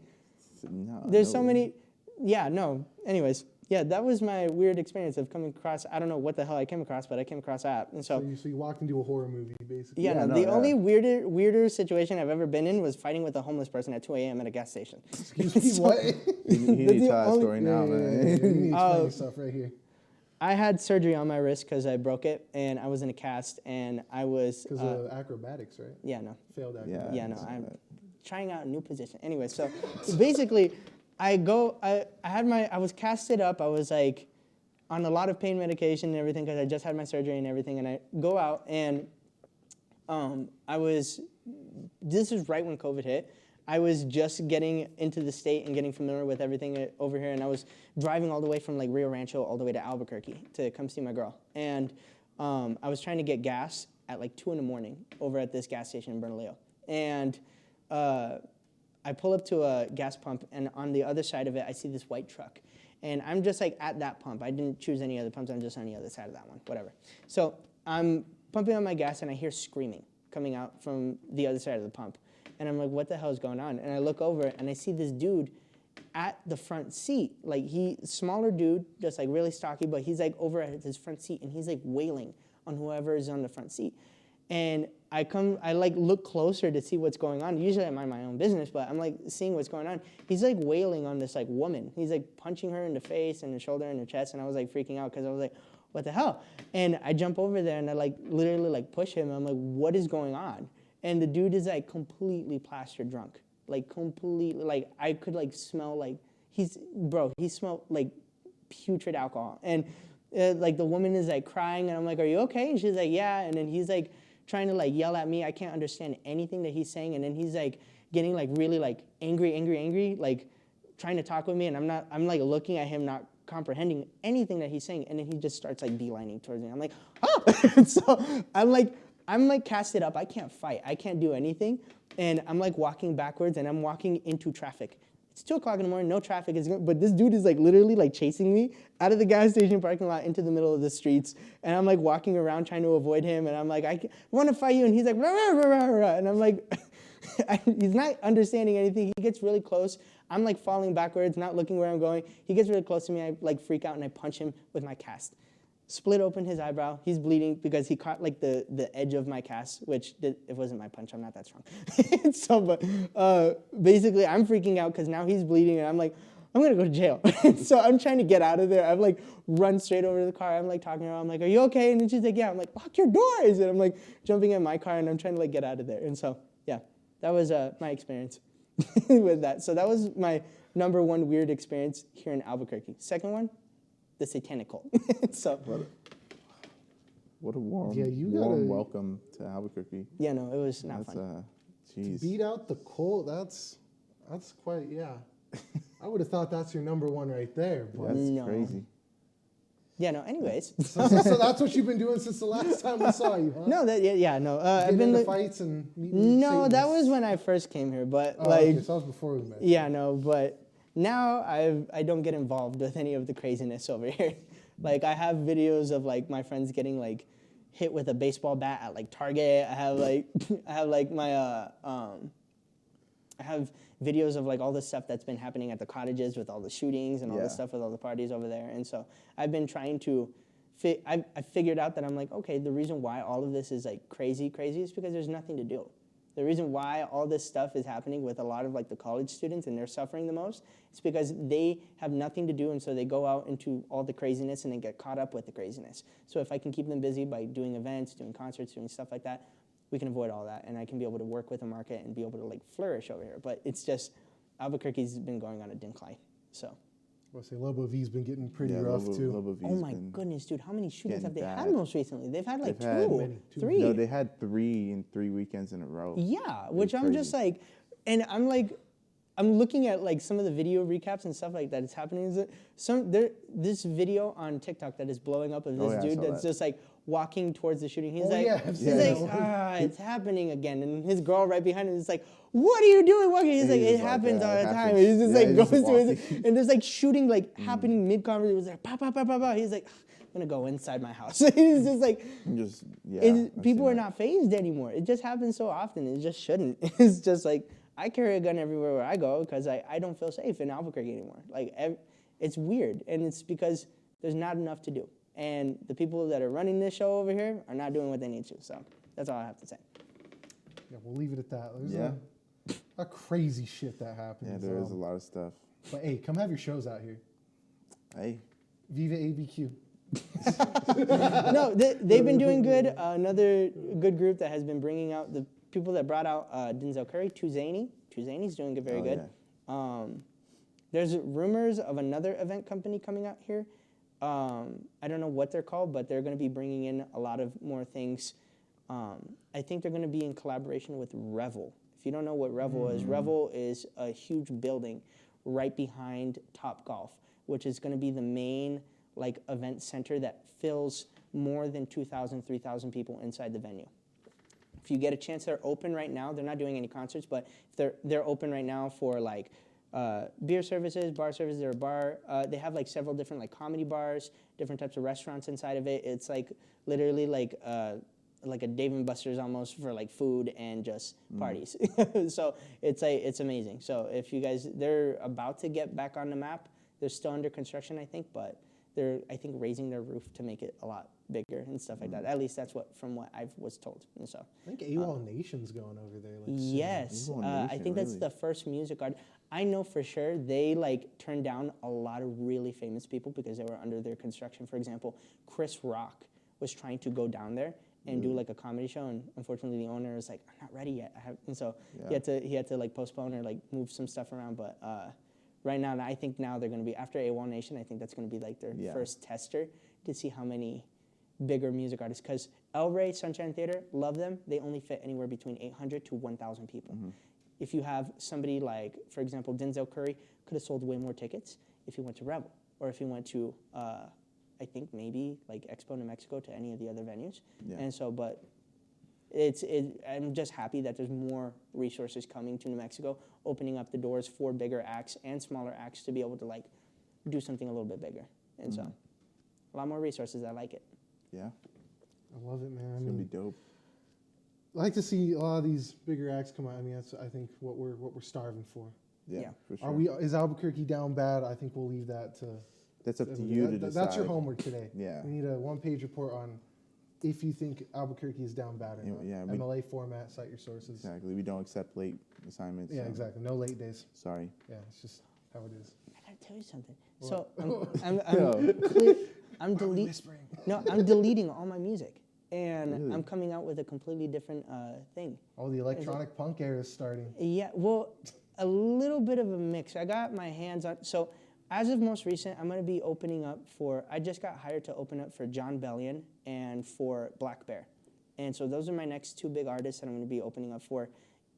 No, there's so no. many. Yeah, no. Anyways, yeah, that was my weird experience of coming across. I don't know what the hell I came across, but I came across that, and so. So you walked into a horror movie, basically. Yeah, Yeah, no, no, the yeah. only weirder situation I've ever been in was fighting with a homeless person at 2 a.m. at a gas station. Excuse me, what? He That's needs to the tell that only- story now, You man. need to explain Oh. yourself right here. I had surgery on my wrist because I broke it, and I was in a cast, and I was. Because of acrobatics, right? Yeah, no. Failed Yeah. acrobatics. Yeah, no, I'm trying out a new position. Anyway, so basically, I was casted up. I was like on a lot of pain medication and everything because I just had my surgery and everything. And I go out and this is right when COVID hit. I was just getting into the state and getting familiar with everything over here. And I was driving all the way from like Rio Rancho all the way to Albuquerque to come see my girl. And I was trying to get gas at like 2 a.m. over at this gas station in Bernalillo. And I pull up to a gas pump, and on the other side of it, I see this white truck. And I'm just like at that pump. I didn't choose any other pumps. I'm just on the other side of that one, whatever. So I'm pumping on my gas, and I hear screaming coming out from the other side of the pump. And I'm like, what the hell is going on? And I look over, and I see this dude at the front seat. Like, smaller dude, just like really stocky, but he's like over at his front seat, and he's like wailing on whoever is on the front seat. And I like look closer to see what's going on. Usually I mind my own business, but I'm like seeing what's going on. He's like wailing on this like woman. He's like punching her in the face and the shoulder and the chest, and I was like freaking out because I was like, what the hell? And I jump over there and I like literally like push him. I'm like, what is going on? And the dude is like completely plastered drunk. Like completely, like I could like smell like, he smelled like putrid alcohol. And like the woman is like crying, and I'm like, are you okay? And she's like, yeah. And then he's like trying to like yell at me. I can't understand anything that he's saying. And then he's like getting like really like angry, like trying to talk with me. And I'm like looking at him, not comprehending anything that he's saying. And then he just starts like beelining towards me. I'm like, oh! So I'm like casted up. I can't fight. I can't do anything. And I'm like walking backwards, and I'm walking into traffic. It's 2 o'clock in the morning, no traffic, but this dude is like literally like chasing me out of the gas station parking lot into the middle of the streets. And I'm like walking around trying to avoid him. And I'm like, I want to fight you. And he's like, rah, rah, rah, rah. And I'm like, he's not understanding anything. He gets really close. I'm like falling backwards, not looking where I'm going. He gets really close to me. I like freak out, and I punch him with my cast. Split open his eyebrow. He's bleeding because he caught like the edge of my cast, which it wasn't my punch. I'm not that strong. So, but basically, I'm freaking out because now he's bleeding, and I'm like, I'm gonna go to jail. So I'm trying to get out of there. I've like run straight over to the car. I'm like talking to her. I'm like, are you okay? And then she's like, yeah. I'm like, lock your doors. And I'm like jumping in my car, and I'm trying to like get out of there. And so, yeah, that was my experience with that. So that was my number one weird experience here in Albuquerque. Second one, the satanic cult. So What a warm, Yeah, you warm gotta- welcome to Albuquerque. yeah, no, it was not That's fun. jeez. Beat out the Colt. That's quite, yeah. I would have thought that's your number one right there. But. That's No. crazy. Yeah, no. Anyways, So that's what you've been doing since the last time we saw you, huh? no, no. I've Getting been into li- fights and meeting no, that Satanists. was when I first came here, but Oh, like, okay, so that was before we met. yeah, no, but now I don't get involved with any of the craziness over here. Like I have videos of like my friends getting like hit with a baseball bat at like Target. I have like my I have videos of like all the stuff that's been happening at the cottages with all the shootings and all Yeah. the stuff with all the parties over there. And so I've been trying to, I figured out that I'm like, okay, the reason why all of this is like crazy is because there's nothing to do. The reason why all this stuff is happening with a lot of like the college students and they're suffering the most is because they have nothing to do, and so they go out into all the craziness and then get caught up with the craziness. So if I can keep them busy by doing events, doing concerts, doing stuff like that, we can avoid all that, and I can be able to work with the market and be able to like flourish over here. But it's just Albuquerque's been going on a decline. So. I'll say Lobo V's been getting pretty Yeah, rough Lobo- too. Lobo V's Oh my been- goodness, dude! How many shootings have getting they had bad. most recently? They've had like They've had two, many, too three. No, they had 3 in 3 weekends in a row. Yeah, It which was I'm just crazy. like, and I'm like, I'm looking at like some of the video recaps and stuff like that. It's happening. Is it this video on TikTok that is blowing up of this yeah, I dude saw that's that. just like walking towards the shooting. He's Oh, like, yeah, I've he's seen like, that one. it's happening again, and his girl right behind him is like, what are you doing walking? He's And like, he's it just like, happens yeah, all it the time. happens. He's just Yeah, like he's goes just to his, walking. and there's like shooting like happening mid conversation. It was like pa pa pa pa pa. He's like, I'm gonna go inside my house. He's just like. Just yeah. I've People seen are that. not phased anymore. It just happens so often. It just shouldn't. It's just like I carry a gun everywhere where I go because I don't feel safe in Albuquerque anymore. Like it's weird, and it's because there's not enough to do. And the people that are running this show over here are not doing what they need to. So that's all I have to say. Yeah, we'll leave it at that. There's Yeah. a crazy shit that happens. Yeah, there is a lot of stuff. But hey, come have your shows out here. Hey, Viva ABQ. No, they've been doing good. Another good group that has been bringing out the people that brought out Denzel Curry, Tuzani's doing very Oh, good. There's rumors of another event company coming out here. I don't know what they're called, but they're going to be bringing in a lot of more things. I think they're going to be in collaboration with Revel. If you don't know what Revel is, Revel is a huge building right behind Top Golf, which is going to be the main like event center that fills more than 2,000, 3,000 people inside the venue. If you get a chance, they're open right now. They're not doing any concerts, but if they're open right now for like beer services, bar services. They're a bar. They have like several different like comedy bars, different types of restaurants inside of it. It's like literally like a Dave and Buster's almost for like food and just parties. So it's amazing. So if you guys, they're about to get back on the map. They're still under construction, I think, but they're I think raising their roof to make it a lot bigger and stuff like that. At least that's from what I was told. And so I think AWOL Nation's going over there. Like, soon. yes, AWOL I Nation, think that's really? the first music art. I know for sure they like turned down a lot of really famous people because they were under their construction. For example, Chris Rock was trying to go down there and do like a comedy show, and unfortunately the owner was like, I'm not ready yet. And so he had to like postpone or like move some stuff around. But right now, I think now they're going to be after AWOL Nation. I think that's going to be like their first tester to see how many bigger music artists. Because El Rey, Sunshine Theater, love them. They only fit anywhere between 800 to 1,000 people. If you have somebody like, for example, Denzel Curry could have sold way more tickets if he went to Rebel or if he went to, I think maybe like Expo New Mexico to any of the other venues. Yeah. And so, but I'm just happy that there's more resources coming to New Mexico, opening up the doors for bigger acts and smaller acts to be able to like do something a little bit bigger. And so, a lot more resources. I like it. yeah, I love it, man. I it's gonna be mean, dope. I like to see a lot of these bigger acts come out. I mean, that's I think what we're starving for. Yeah, Yeah. for sure. Are we? Is Albuquerque down bad? I think we'll leave that to. That's up to you to decide. That's your homework today. Yeah. We need a one-page report on if you think Albuquerque is down bad or Yeah, not. yeah, we- MLA format, cite your sources. Exactly. We don't accept late assignments. Yeah, so exactly. No late days. Sorry. Yeah, it's just how it is. I gotta tell you something. What? So Yo. I'm deleting. Whispering. No, I'm deleting all my music, and Really? I'm coming out with a completely different thing. Oh, the electronic punk era is starting. Yeah, well, a little bit of a mix. I got my hands on. So, as of most recent, I'm going to be opening up for. I just got hired to open up for John Bellion and for Black Bear, and so those are my next two big artists that I'm going to be opening up for,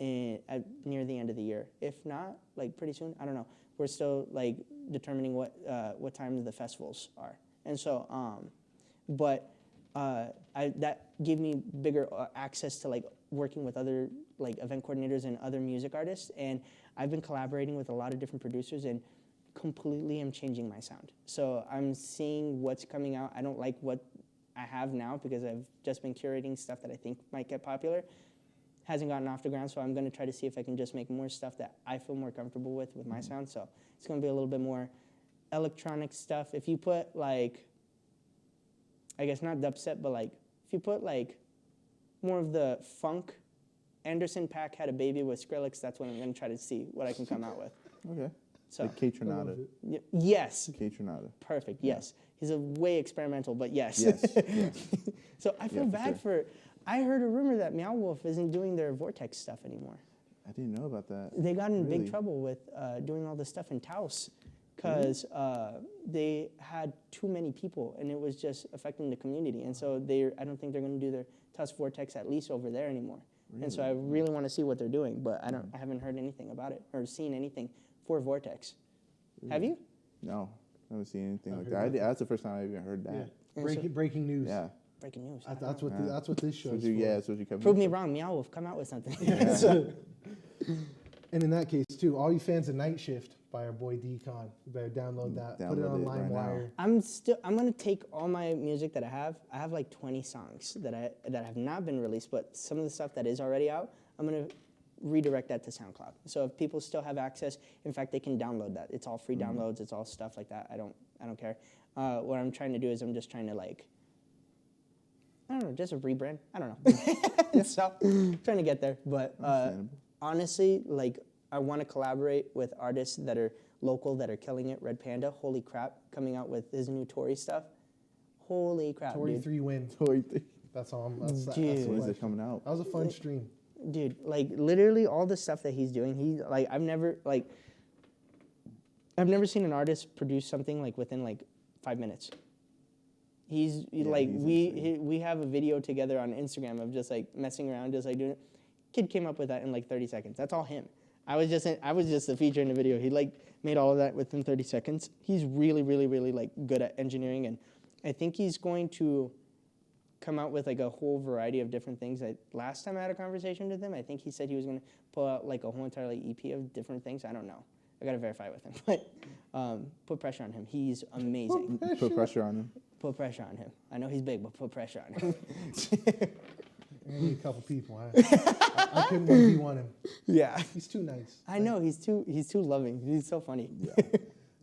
near the end of the year. If not, like pretty soon. I don't know. We're still like determining what time the festivals are, and so that gave me bigger access to like working with other like event coordinators and other music artists, and I've been collaborating with a lot of different producers and completely am changing my sound. So I'm seeing what's coming out. I don't like what I have now because I've just been curating stuff that I think might get popular. Hasn't gotten off the ground, so I'm going to try to see if I can just make more stuff that I feel more comfortable with my sound. So it's going to be a little bit more electronic stuff. If you put like, I guess not dubstep, but like if you put like more of the funk Anderson .Paak had a baby with Skrillex, that's what I'm going to try to see what I can come out with. Okay. So, Like Kate Tronada. yes. Kate Tronada. Perfect, yes. He's a way experimental, but yes. Yes. yes. So I feel for bad sure. I heard a rumor that Meow Wolf isn't doing their Vortex stuff anymore. I didn't know about that. They got in Really? big trouble with doing all this stuff in Taos because they had too many people and it was just affecting the community. And so I don't think they're going to do their Taos Vortex at least over there anymore. Really? And so I really want to see what they're doing, but I haven't heard anything about it or seen anything for Vortex. Really? Have you? No, I haven't seen anything I've like heard that. That's the first time I even heard that. Yeah. Breaking news. Yeah. Breaking news. That's what this show is for. Yeah, that's what you kept. Prove me wrong. Meow Wolf, come out with something. So, and in that case too, all you fans of Night Shift by our boy Decon, you better download that. Put it Download on it right LimeWire. I'm gonna take all my music that I have like 20 songs that have not been released, but some of the stuff that is already out, I'm gonna redirect that to SoundCloud. So if people still have access, in fact, they can download that. It's all free downloads. It's all stuff like that. I don't care. What I'm trying to do is I'm just trying to I don't know, just a rebrand. I don't know. So trying to get there, but honestly, I want to collaborate with artists that are local that are killing it. Red Panda, holy crap, coming out with his new Tory stuff. Holy crap, Tory dude. 3 win. Toy thing. That's all. That's Dude. the When is question. it coming out? That was a fun stream. Dude, literally all the stuff that he's doing, I've never seen an artist produce something within 5 minutes. He's we have a video together on Instagram of just messing around, just doing it. Kid came up with that in 30 seconds. That's all him. I was just the feature in the video. He made all of that within 30 seconds. He's really, really, really good at engineering, and I think he's going to come out with a whole variety of different things. Last time I had a conversation with him, I think he said he was going to pull out a whole entire EP of different things. I don't know. I got to verify with him, but put pressure on him. He's amazing. Put pressure on him. Put pressure on him. I know he's big, but put pressure on him. I need a couple people. I couldn't 1v1 him. Yeah. He's too nice. I know, he's too loving. He's so funny. Yeah.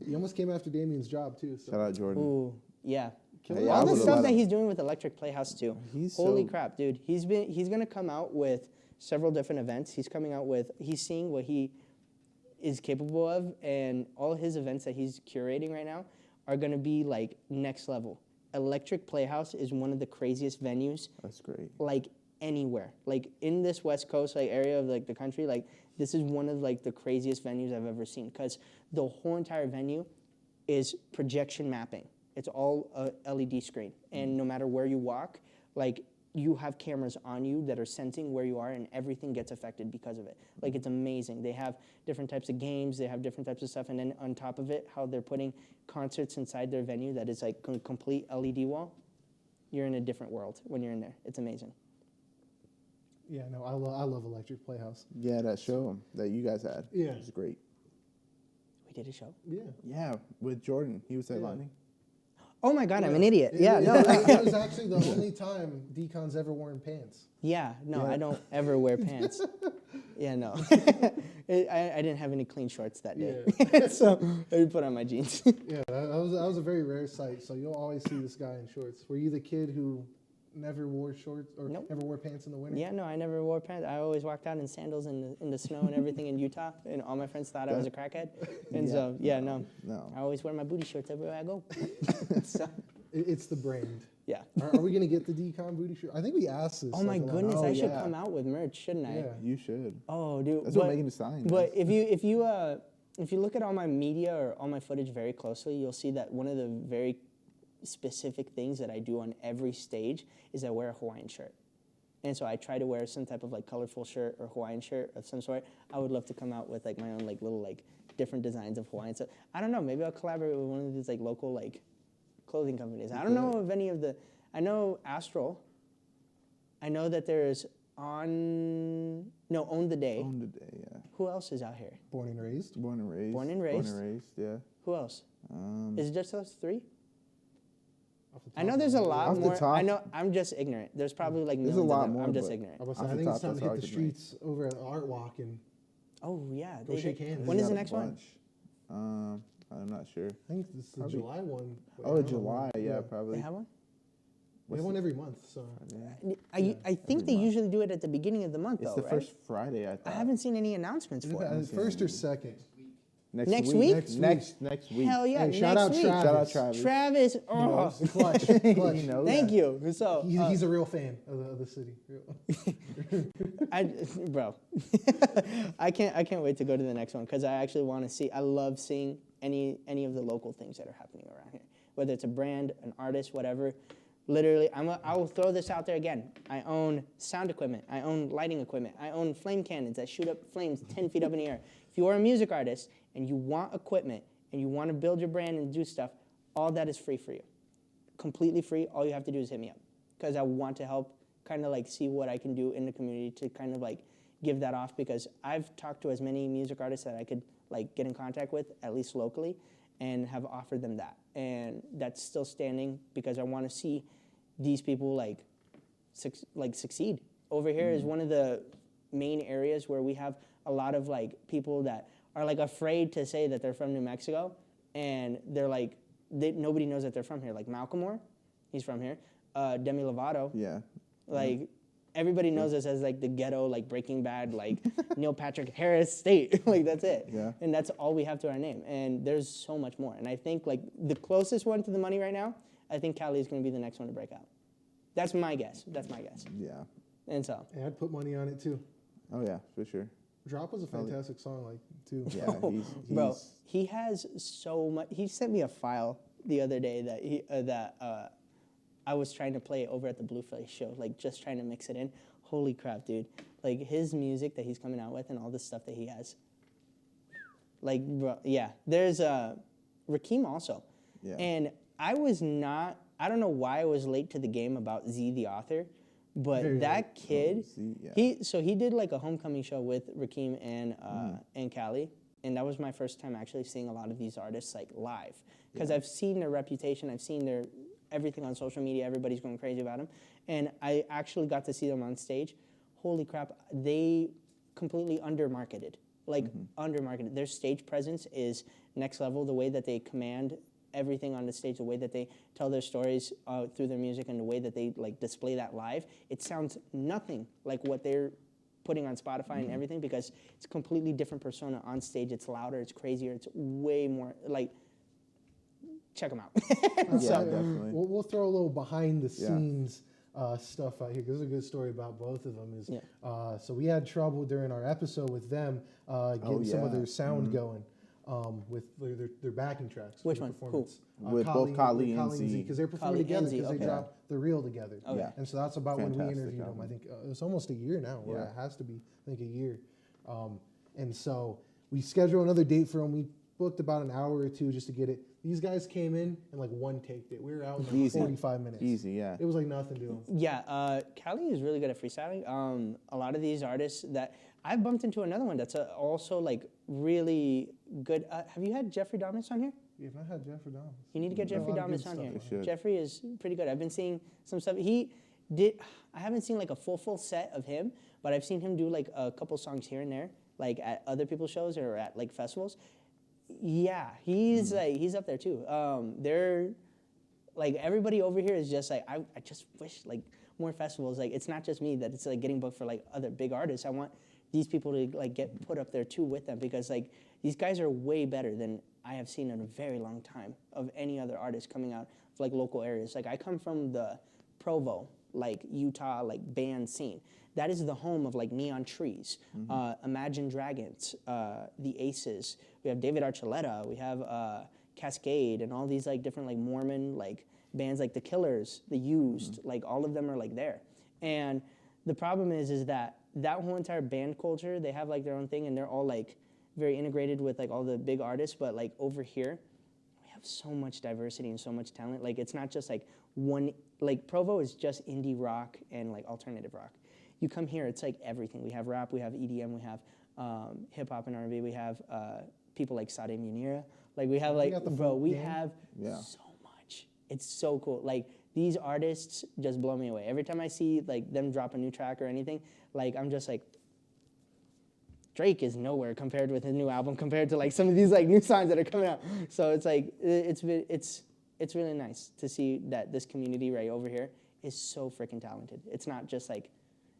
He almost came after Damien's job too. So. Shout out Jordan. Ooh, yeah. Hey, All I the would've stuff let that him. he's doing with Electric Playhouse too. Holy crap, dude. He's gonna come out with several different events. He's seeing what he is capable of, and all his events that he's curating right now are gonna be next level. Electric Playhouse is one of the craziest venues That's great. anywhere. In this West Coast area of the country, this is one of the craziest venues I've ever seen, because the whole entire venue is projection mapping. It's all a LED screen, and no matter where you walk, you have cameras on you that are sensing where you are, and everything gets affected because of it. It's amazing. They have different types of games, they have different types of stuff, and then on top of it, how they're putting concerts inside their venue that is complete LED wall. You're in a different world when you're in there. It's amazing. Yeah, no, I love Electric Playhouse. Yeah, that show that you guys had. Yeah. It was great. We did a show. Yeah. Yeah, with Jordan. He was headlining. Oh my God, I'm an idiot. Yeah, no. That was actually the only time Decon's ever worn pants. Yeah, no, I don't ever wear pants. Yeah, no. I didn't have any clean shorts that day. So I put on my jeans. Yeah, that was a very rare sight. So you'll always see this guy in shorts. Were you the kid who never wore shorts or Nope. never wore pants in the winter? Yeah, no, I never wore pants. I always walked out in sandals in the snow and everything in Utah, and all my friends thought I was a crackhead. And so, no. No. I always wear my booty shorts everywhere I go. So, It's the brand. yeah. Are we gonna get the Decon booty shirt? I think we asked this. Oh my a lot. goodness, I should yeah. come out with merch, shouldn't I? Yeah. You should. Oh, dude. That's what making the sign. But if you look at all my media or all my footage very closely, you'll see that one of the very specific things that I do on every stage is I wear a Hawaiian shirt. And so I try to wear some type of colorful shirt or Hawaiian shirt of some sort. I would love to come out with my own little different designs of Hawaiian stuff. I don't know, maybe I'll collaborate with one of these local clothing companies. I don't know if any of I know Astral. I know that there's Own the Day. Own the Day, yeah. Who else is out here? Born and raised. Born and raised. Born and raised. Born and raised, yeah. Who else? Is it just those three? Off the top I know of there's my a head. lot Off the more. top. I know. I'm just ignorant. There's probably There's millions a lot of them. more, I'm just but- ignorant. I was Off saying, I the think top, it's time to that's hit all I the could rank. streets over at Art Walk and Oh yeah. Go shake hands. When is Got the a next one? bunch. I'm not sure. I think this is the Probably- July one. but I Oh, don't know. July, yeah, probably. They have one. We have one every month, so. I think they usually do it at the beginning of the month, It's though, the right? first Friday, I I thought. haven't seen any announcements for it. First or second? Next week? Next week. Hell yeah, Hey, shout out next week. Travis. Shout out Travis. Travis, He oh, knows. Clutch. Clutch. You know thank that. you. So, He's a real fan of the city. bro, I can't wait to go to the next one because I actually want to see. I love seeing any of the local things that are happening around here, whether it's a brand, an artist, whatever. Literally, I will throw this out there again. I own sound equipment. I own lighting equipment. I own flame cannons that shoot up flames 10 feet up in the air. If you are a music artist and you want equipment and you want to build your brand and do stuff, all that is free for you. Completely free. All you have to do is hit me up because I want to help kind of like see what I can do in the community to kind of like give that off because I've talked to as many music artists that I could like get in contact with, at least locally, and have offered them that. And that's still standing because I want to see these people like succeed. Over here is one of the main areas where we have a lot of like people that are like afraid to say that they're from New Mexico, and they're like nobody knows that they're from here. Like Malcolm Moore, he's from here. Demi Lovato, Yeah. like everybody knows us as like the ghetto, like Breaking Bad, like Neil Patrick Harris state. Like that's it. Yeah. And that's all we have to our name. And there's so much more. And I think like the closest one to the money right now, I think Cali is going to be the next one to break out. That's my guess. That's my guess. Yeah. And so. And I'd put money on it too. Oh yeah, for sure. Drop was a fantastic song, like too. Yeah, Bro, he has so much. He sent me a file the other day that I was trying to play over at the Blueface show, like just trying to mix it in. Holy crap, dude! Like his music that he's coming out with and all the stuff that he has. Like, bro, yeah. There's Rakim also, Yeah. and I don't know why I was late to the game about Z the author, but Very that kid, Z, yeah. he did like a homecoming show with Rakim and Cali, and that was my first time actually seeing a lot of these artists like live, because I've seen their reputation, I've seen their everything on social media, everybody's going crazy about them, and I actually got to see them on stage. Holy crap, they completely undermarketed, like undermarketed. Their stage presence is next level. The way that they command everything on the stage, the way that they tell their stories through their music, and the way that they like display that live, it sounds nothing like what they're putting on Spotify and everything, because it's a completely different persona on stage. It's louder, it's crazier, it's way more like. Check them out. Yeah, definitely. We'll throw a little behind the scenes stuff out here because there's a good story about both of them. So we had trouble during our episode with them getting some of their sound going with their backing tracks. Which for the one? performance. With both Kali and Z. because they're performing Kali together and Z, because they okay. dropped the reel together. Okay. And so that's about when we Fantastic interviewed them. album. I think it was almost a year now, or Yeah. it has to be, I think, a year. And so we scheduled another date for them. We booked about an hour or two just to get it. These guys came in and like one taked it. We were out in like Easy. 45 minutes. Easy, yeah. It was like nothing to them. Yeah, Cali is really good at freestyling. A lot of these artists that I've bumped into another one that's also like really good. Have you had Jeffrey Dahmus on here? Yeah, if I had Jeffrey Dahmus. You need to get A Jeffrey lot of good Dahmus on stuff. here. You should. Jeffrey is pretty good. I've been seeing some stuff. He did. I haven't seen like a full set of him, but I've seen him do like a couple songs here and there, like at other people's shows or at like festivals. Yeah, he's like he's up there too. They're like everybody over here is just like I just wish like more festivals. Like it's not just me that it's like getting booked for like other big artists. I want these people to like get put up there too with them, because like these guys are way better than I have seen in a very long time of any other artist coming out of like local areas. Like I come from the Provo, like Utah, like band scene. That is the home of like Neon Trees, Imagine Dragons, the Aces. We have David Archuleta. We have Cascade, and all these like different like Mormon like bands, like the Killers, the Used. Like all of them are like there. And the problem is that whole entire band culture, they have like their own thing, and they're all like very integrated with like all the big artists. But like over here, we have so much diversity and so much talent. Like it's not just like one. Like Provo is just indie rock and like alternative rock. You come here, it's like everything. We have rap, we have EDM, we have hip hop and R&B, we have people like Sade Munira. Like we have like, got the bro, full we game. have Yeah. so much. It's so cool. Like these artists just blow me away. Every time I see like them drop a new track or anything, like I'm just like, Drake is nowhere compared with his new album, compared to like some of these like new songs that are coming out. So it's like it's really nice to see that this community right over here is so freaking talented. It's not just like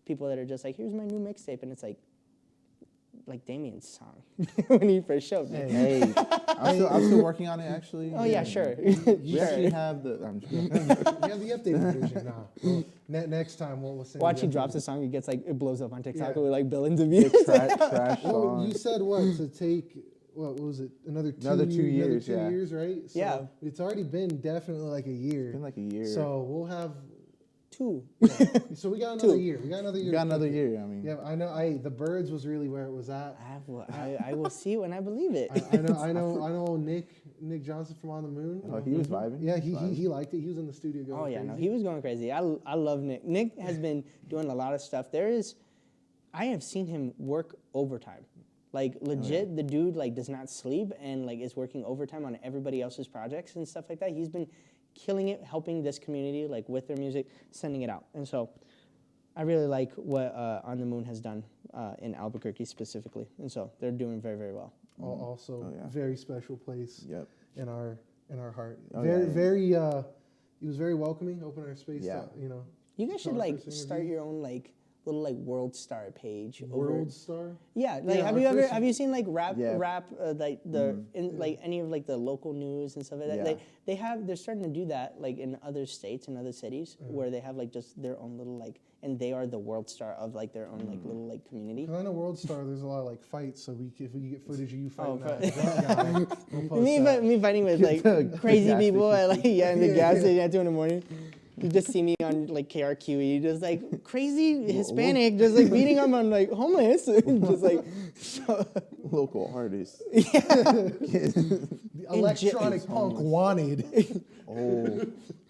people that are just like, here's my new mixtape, and it's like Damien's song when he first showed me. Hey, I'm still working on it actually. Oh yeah, sure. We actually have the. We have the updated version now. Well, next time we'll send Watch, you he the drops updated. a song, it gets like, it blows up on TikTok Yeah. with like billions of views. trash Well, song. you said what to take? What was it? Another 2 Another 2 years, Another 2 yeah. years, right? So Yeah. It's already been definitely like a year. It's been like a year. So we'll have. 2. So we got another 2. year. We got another year. We got to another cook it. year. I mean, Yeah, I know. The Birds was really where it was at. I will see it when I believe it. I know. Nick Johnson from On the Moon. oh, he was vibing. Yeah, He was vibing. he liked it. He was in the studio going. Oh yeah, crazy. no, he was going crazy. I love Nick. Nick has been doing a lot of stuff. I have seen him work overtime. Like legit, the dude like does not sleep and like is working overtime on everybody else's projects and stuff like that. He's been killing it, helping this community like with their music, sending it out. And so I really like what On the Moon has done in Albuquerque specifically. And so they're doing very, very well. Also, Oh, yeah. very special place Yep. in our heart. Oh, very, yeah, very. He was very welcoming. Opened our space. Yeah. Up, you know. You guys should Our like first start interview. your own like little like World Star page. over. World Star. Yeah, like Yeah, have our you ever first- have you seen like rap Yeah. like like any of like the local news and stuff like that? Yeah. They're starting to do that like in other states and other cities where they have like just their own little like, and they are the World Star of like their own like little like community. 'Cause I know World Star. There's a lot of like fights. So if we get footage of you fighting Oh, that guy, we'll post that. Me fighting with like The crazy gas people at station. like in the Yeah, gas yeah. station at 2 in the morning. You just see me on like KRQE, just like crazy Hispanic, just like beating them on like homeless, just like. So, Local artists. The electronic punk wanted. Oh,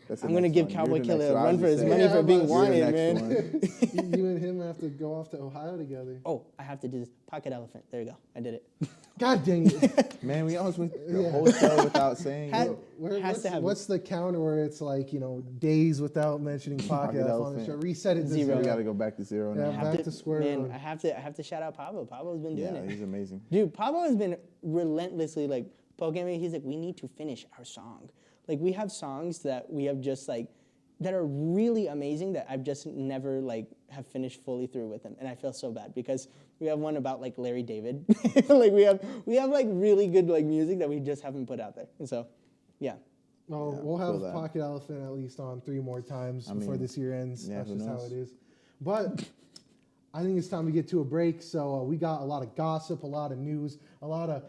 that's the I'm gonna next give one. Cowboy You're the Killer next a one. I run was for his just money saying. for being Yeah, You're the wanted, next man. one. You and him have to go off to Ohio together. Oh, I have to do this. Pocket Elephant. There you go. I did it. God dang it. Man, we almost went the whole show without saying. Had- it. What's the counter where it's like, days without mentioning Pocket Elf on the Elephant. show? Reset it to Zero. zero. We got to go back to zero Yeah, now. back to square man, one. I have to shout out Pablo. Pablo's been doing Yeah, it. he's amazing. Dude, Pablo has been relentlessly like poking me. He's like, we need to finish our song. Like we have songs that we have just like that are really amazing that I've just never like have finished fully through with him, and I feel so bad because we have one about like Larry David. Like we have like really good like music that we just haven't put out there, and so yeah. Well, Yeah, we'll feel have that. Pocket Elephant at least on 3 more times I before mean, this year ends. yeah, That's who just how knows? it is. But I think it's time to get to a break. So we got a lot of gossip, a lot of news, a lot of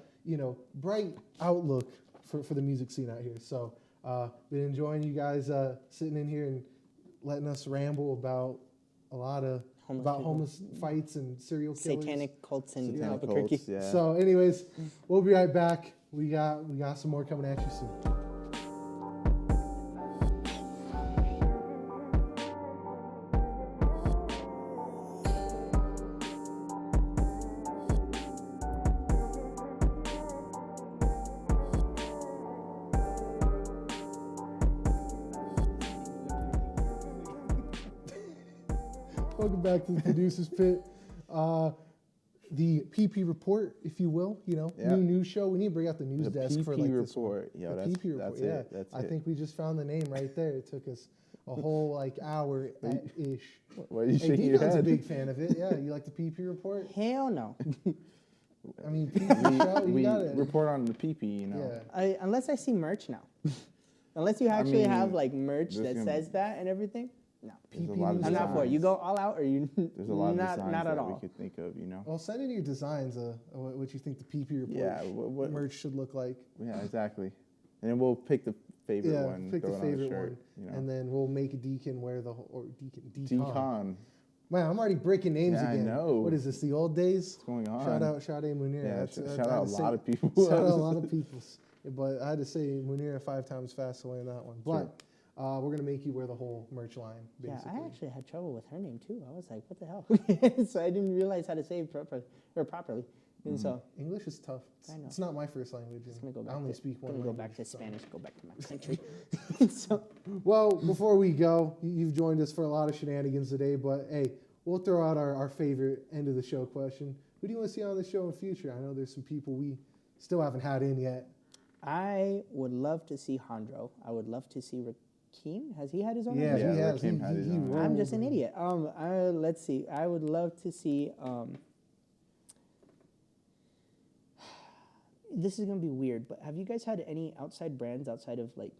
bright outlook for the music scene out here. So been enjoying you guys sitting in here and letting us ramble about a lot of homeless fights and serial killers. Satanic cults in Satanic Albuquerque. cults, yeah. So, anyways, we'll be right back. We got some more coming at you soon. Welcome back to the Producer's Pit. The PP report, if you will, Yeah. new news show. We need to bring out the news The desk for PP like this one. report. Yo, The that's- PP report, that's yeah. it, that's I it. think we just found the name right there. It took us a whole like hour ish. Why are you Hey, shaking your Decon's a head? big fan of it. Yeah, you like the PP report? Hell no. I mean, PP show, you we got it. report on the PP, you know. Yeah. Unless I see merch now. Unless you actually mean, have like merch there's that gonna- says that and everything. No. There's a PP lot of I'm not for it. You designs. go all out or you There's a lot of not designs not at that we all. could think of, you know. Well, send in your designs. What you think the PP report Yeah, what- merch should look like. Yeah, exactly. And then we'll pick the favorite Yeah, one, pick throw the it on favorite shirt, one, you know. and then we'll make a Decon wear the whole, or Decon. Decon. Man, I'm already breaking names Yeah, I again. know. What is this? The old days? What's going on? Shout out Munir. Yeah, That's- shout I had out to a say- lot of people. Shout out a lot of people. But I had to say Munir 5 times fast to land that one. Sure. But we're gonna make you wear the whole merch line. Yeah, Basically. I actually had trouble with her name too. I was like, what the hell? So I didn't realize how to say it properly. And so English is tough. I know. It's not my first language. let me go and back I only to, speak one let me go language. back to so. Spanish, go back to my country. So Well, before we go, you've joined us for a lot of shenanigans today, but hey, we'll throw out our favorite end of the show question. Who do you want to see on the show in the future? I know there's some people we still haven't had in yet. I would love to see Hondro. I would love to see Rakeem? Has he had his own? Yeah, idea? he has. Rakeem had his own. I'm just rolled an and- idiot. Let's see. I would love to see. This is gonna be weird, but have you guys had any outside brands outside of like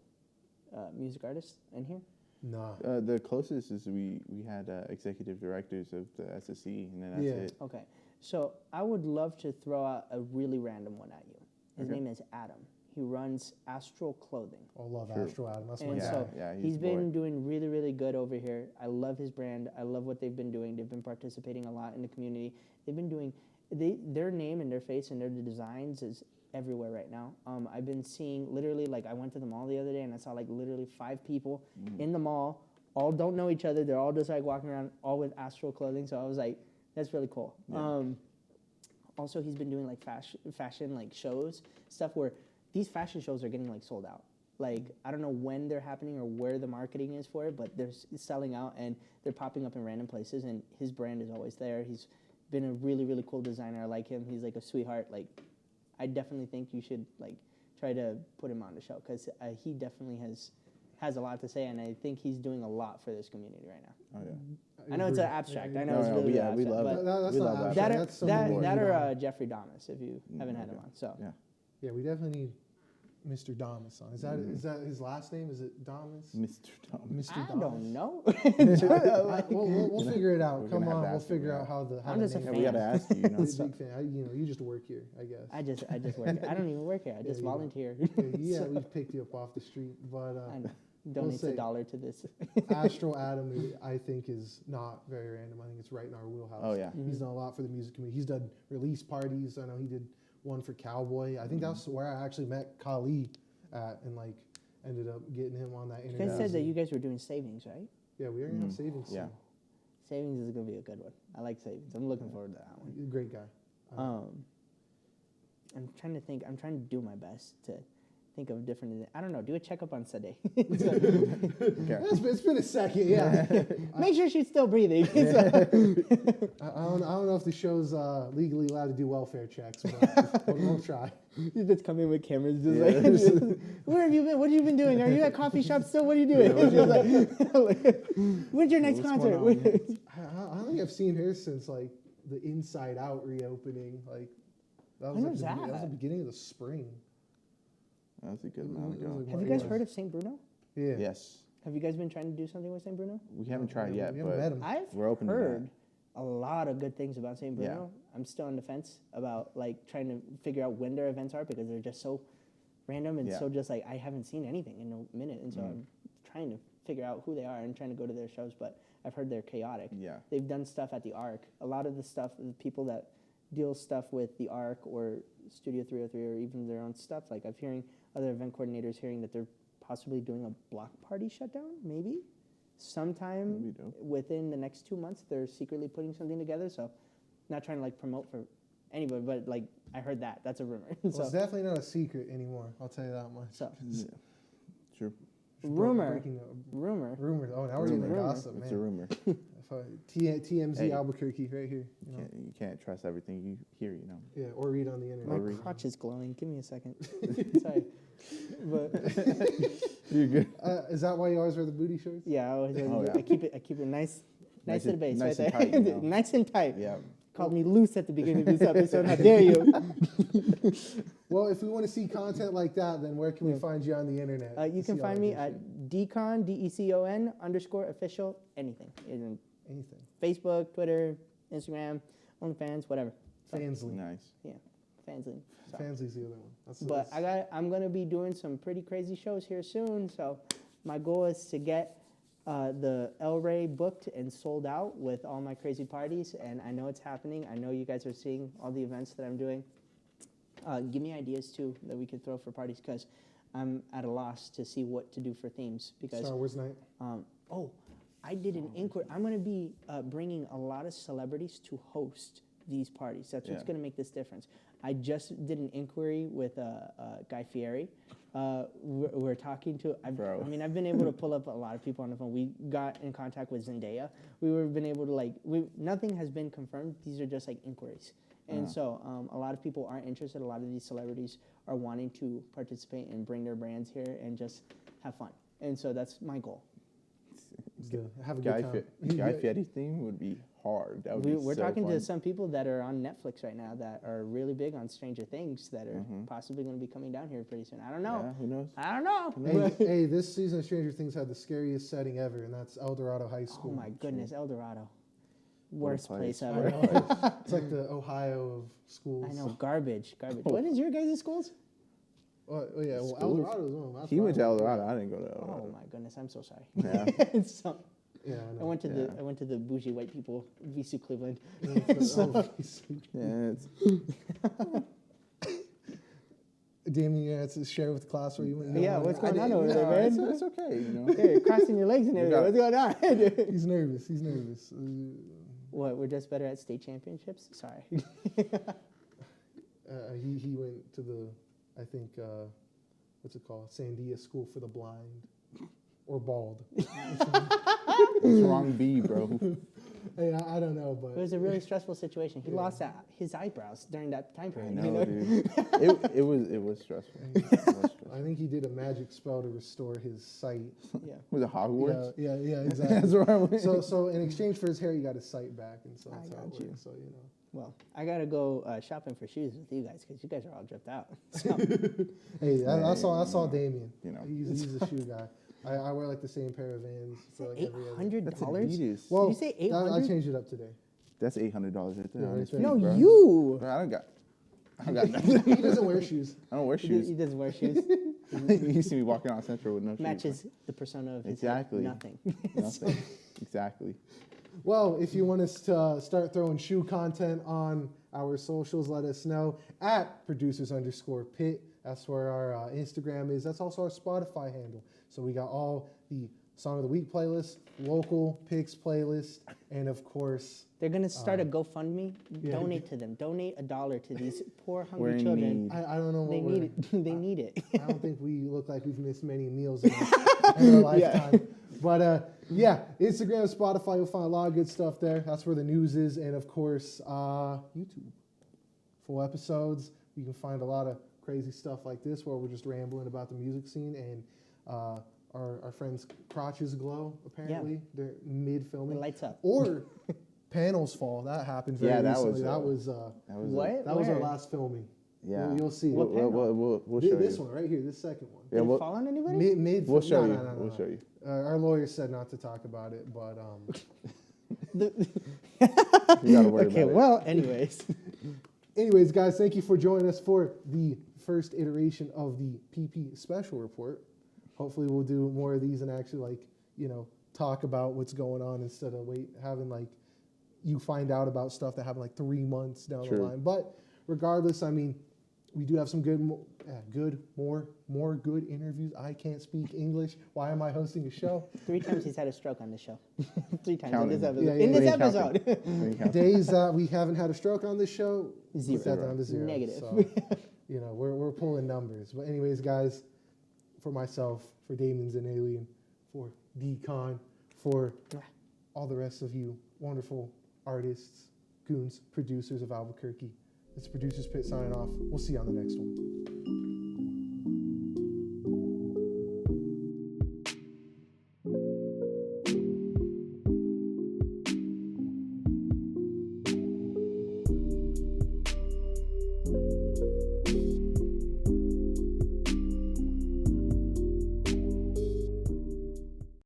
music artists in here? Nah. The closest is we had executive directors of the SSE, and then that's Yeah. it. Okay, so I would love to throw out a really random one at you. His Okay. name is Adam. He runs Astral Clothing. I love True. Astro Adam. That's my And guy. so Yeah, he's he's the boy. been doing really, really good over here. I love his brand. I love what they've been doing. They've been participating a lot in the community. They've been doing their name and their face and their designs is everywhere right now. I've been seeing literally like I went to the mall the other day and I saw like literally 5 people in the mall. All don't know each other. They're all just like walking around all with Astral Clothing. So I was like, that's really cool. Yeah. Also, he's been doing like fashion like shows, stuff where these fashion shows are getting like sold out. Like I don't know when they're happening or where the marketing is for it, but they're selling out and they're popping up in random places. And his brand is always there. He's been a really, really cool designer. I like him. He's like a sweetheart. Like I definitely think you should like try to put him on the show because he definitely has a lot to say, and I think he's doing a lot for this community right now. Oh yeah. I know it's an agree. abstract. I know No, it's no, really we abstract, love but it. That's We not love abstract. that or, That's someone that more. or Jeffrey Damas if you haven't had him on. So Yeah. Yeah, we definitely need Mr. Damas on. Is that his last name? Is it Damas? Mr. Thomas. Mr. I Damas? don't know. We'll figure it out. We're Come gonna have on, to we'll ask him, figure yeah. out how the I'm just a name Yeah, we gotta ask you. You know. Big fan. You just work here, I guess. I just work. I don't even work here. I just you don't. volunteer. Yeah, we picked you up off the street, but And donates say- $1 to this. Astro Adam, I think, is not very random. I think it's right in our wheelhouse. Oh yeah. He's done a lot for the music community. He's done release parties. I know he did one for Cowboy. I think that's where I actually met Kali at, and like ended up getting him on that You interview. guys said that you guys were doing savings, right? Yeah, we are gonna have savings. Yeah. soon. Savings is gonna be a good one. I like savings. I'm looking forward to that one. He's a great guy. I'm trying to think. I'm trying to do my best to think of different. I don't know. Do a checkup on Sade. Okay. It's been a second. Yeah. Make sure she's still breathing. I don't know if the show's legally allowed to do welfare checks, but we'll try. You just come in with cameras, just Yeah. like, where have you been? What have you been doing? Are you at coffee shop still? What are you doing? Just like, when's your next What's concert? going on? I don't think I've seen her since like the Inside Out reopening. Like that was When like was that was the that? beginning of the spring. That was a good It amount was ago. like Have you March. guys heard of St. Bruno? Yeah. Yes. Have you guys been trying to do something with St. Bruno? We haven't tried We yet, haven't met but him. I've we're open to that. heard a lot of good things about St. Yeah. Bruno. I'm still on the fence about like trying to figure out when their events are because they're just so random and Yeah. so just like I haven't seen anything in a minute, and so I'm trying to figure out who they are and trying to go to their shows. But I've heard they're chaotic. Yeah. They've done stuff at the Arc. A lot of the stuff, the people that deal stuff with the Arc or Studio 303 or even their own stuff, like I'm hearing other event coordinators hearing that they're possibly doing a block party shutdown, maybe sometime That'd be dope. within the next 2 months. They're secretly putting something together. So not trying to like promote for anybody, but like I heard that. That's a rumor. Well, so it's definitely not a secret anymore. I'll tell you that much. so Yeah. True. rumor. Breaking Rumor. rumors. Oh, now we're getting the Rumor. gossip, It's a man. rumor. TMZ Hey. Albuquerque right here. You know? You can't trust everything you hear, you know. Yeah, or read on the internet. My Rumor. crotch is glowing. Give me a second. Sorry. But You're good. Is that why you always wear the booty shorts? yeah, I always Oh, yeah. I keep it nice Nice to the and- base nice right and there. tight, you know. Nice and tight. Yeah. Called me loose at the beginning of this episode. How dare you? Well, if we want to see content like that, then where can we find you on the internet? You to can see all find that me good at shit? Decon, DECON _official, anything. In Anything. Facebook, Twitter, Instagram, OnlyFans, whatever. Fansly. Nice. Yeah, Fansly. So. Fansly's the other one. That's But I'm gonna be doing some pretty crazy shows here soon. So my goal is to get the El Rey booked and sold out with all my crazy parties, and I know it's happening. I know you guys are seeing all the events that I'm doing. Give me ideas too that we could throw for parties because I'm at a loss to see what to do for themes. Because Star Wars night. I did an inquiry. I'm going to be bringing a lot of celebrities to host these parties. That's what's Yeah. going to make this difference. I just did an inquiry with Guy Fieri. We're talking to. I've been able to pull up a lot of people on the phone. We got in contact with Zendaya. We've been able to nothing has been confirmed. These are just like inquiries. And so a lot of people aren't interested. A lot of these celebrities are wanting to participate and bring their brands here and just have fun. And so that's my goal. Have a Guy, good time. Guy Fieri theme would be hard. That would be We're so talking fun. to some people that are on Netflix right now that are really big on Stranger Things that are possibly going to be coming down here pretty soon. I don't know. Yeah, who knows? I don't know. Hey, this season of Stranger Things had the scariest setting ever, and that's El Dorado High Oh School. my goodness, El Dorado. Worst place place. ever. It's like the Ohio of schools. I know, garbage. What is your guys' schools? Oh yeah, well, El Schools? Dorado is one. That's He why went I to El went. Dorado. I didn't go to El Oh Dorado. my goodness, I'm so sorry. Yeah. So, Yeah, I I know. went to Yeah. the bougie white people VC Cleveland. Yeah, Yeah, it's, Damien, you had to share with the class where you went. Yeah, what's going on over no, there, man? it's okay, you know. Hey, you're crossing your legs and everything. What's going on? He's nervous. He's nervous. What? We're just better at state championships? Sorry. He went to the, I think, what's it called? Sandia School for the Blind, or bald. It's wrong B, bro. Hey, I don't know, It but was a really stressful situation. He lost his eyebrows during that time I period. know, dude. It was stressful. It was stressful. I think he did a magic spell to restore his sight. Yeah. Was it Hogwarts? Yeah, That's exactly. where I went. So in exchange for his hair, he got his sight back, and so that's I how it got you. works. So you know. Well, I gotta go shopping for shoes with you guys because you guys are all dripped out. So, Hey, I saw Damien. You know. He's a shoe guy. I wear like the same pair of Vans for like every other. That's $800. Adidas. Well, Did you say I 800? changed it up today. That's $800 right there. Yeah, on his right feet, No, bro. you. Bro, I don't got nothing. He doesn't wear shoes. I don't wear He shoes. doesn't wear shoes. You see me walking out Central with no shoes. Matches the persona of his Exactly. nothing. Nothing. Exactly. Well, if you want us to start throwing shoe content on our socials, let us know at producers_pit. That's where our Instagram is. That's also our Spotify handle. So we got all the Song of the Week playlist, local picks playlist, and of course, They're gonna start a GoFundMe. yeah. Donate to them. Donate $1 to these poor We're hungry in children. need. I don't know what They we're. need it. They need it. I don't think we look like we've missed many meals in our lifetime. But yeah, Instagram, Spotify, you'll find a lot of good stuff there. That's where the news is. And of course, YouTube. Full episodes. You can find a lot of crazy stuff like this where we're just rambling about the music scene. And our friends' crotches glow, apparently. They're It mid-filming. lights up. Or panels fall. That happened very Yeah, that recently. was, that was What? that was our Where? last filming. Yeah. You'll see. What We'll show This you. one right here, this second one. Yeah, Did it we'll, fall on anybody? Mid we'll show no, you. no, no, We'll no. show you. Our lawyer said not to talk about it, but You gotta worry Okay, about it. well, anyways. anyways, guys, thank you for joining us for the first iteration of the PP Special Report. Hopefully, we'll do more of these and actually, talk about what's going on instead of having you find out about stuff that happened 3 months down the True. line. But regardless, I mean, we do have some more good interviews. I can't speak English. Why am I hosting a show? 3 times he's had a stroke on the show. 3 times Counting. in this episode. Yeah, in yeah, this yeah. episode. There you go. Days that we haven't had a stroke on this show, Zero. put that down to zero. Negative. So, we're pulling numbers. But anyways, guys, for myself, for Damon's an Alien, for Decon, for all the rest of you wonderful artists, goons, producers of Albuquerque, it's Producers Pit signing off. We'll see you on the next one.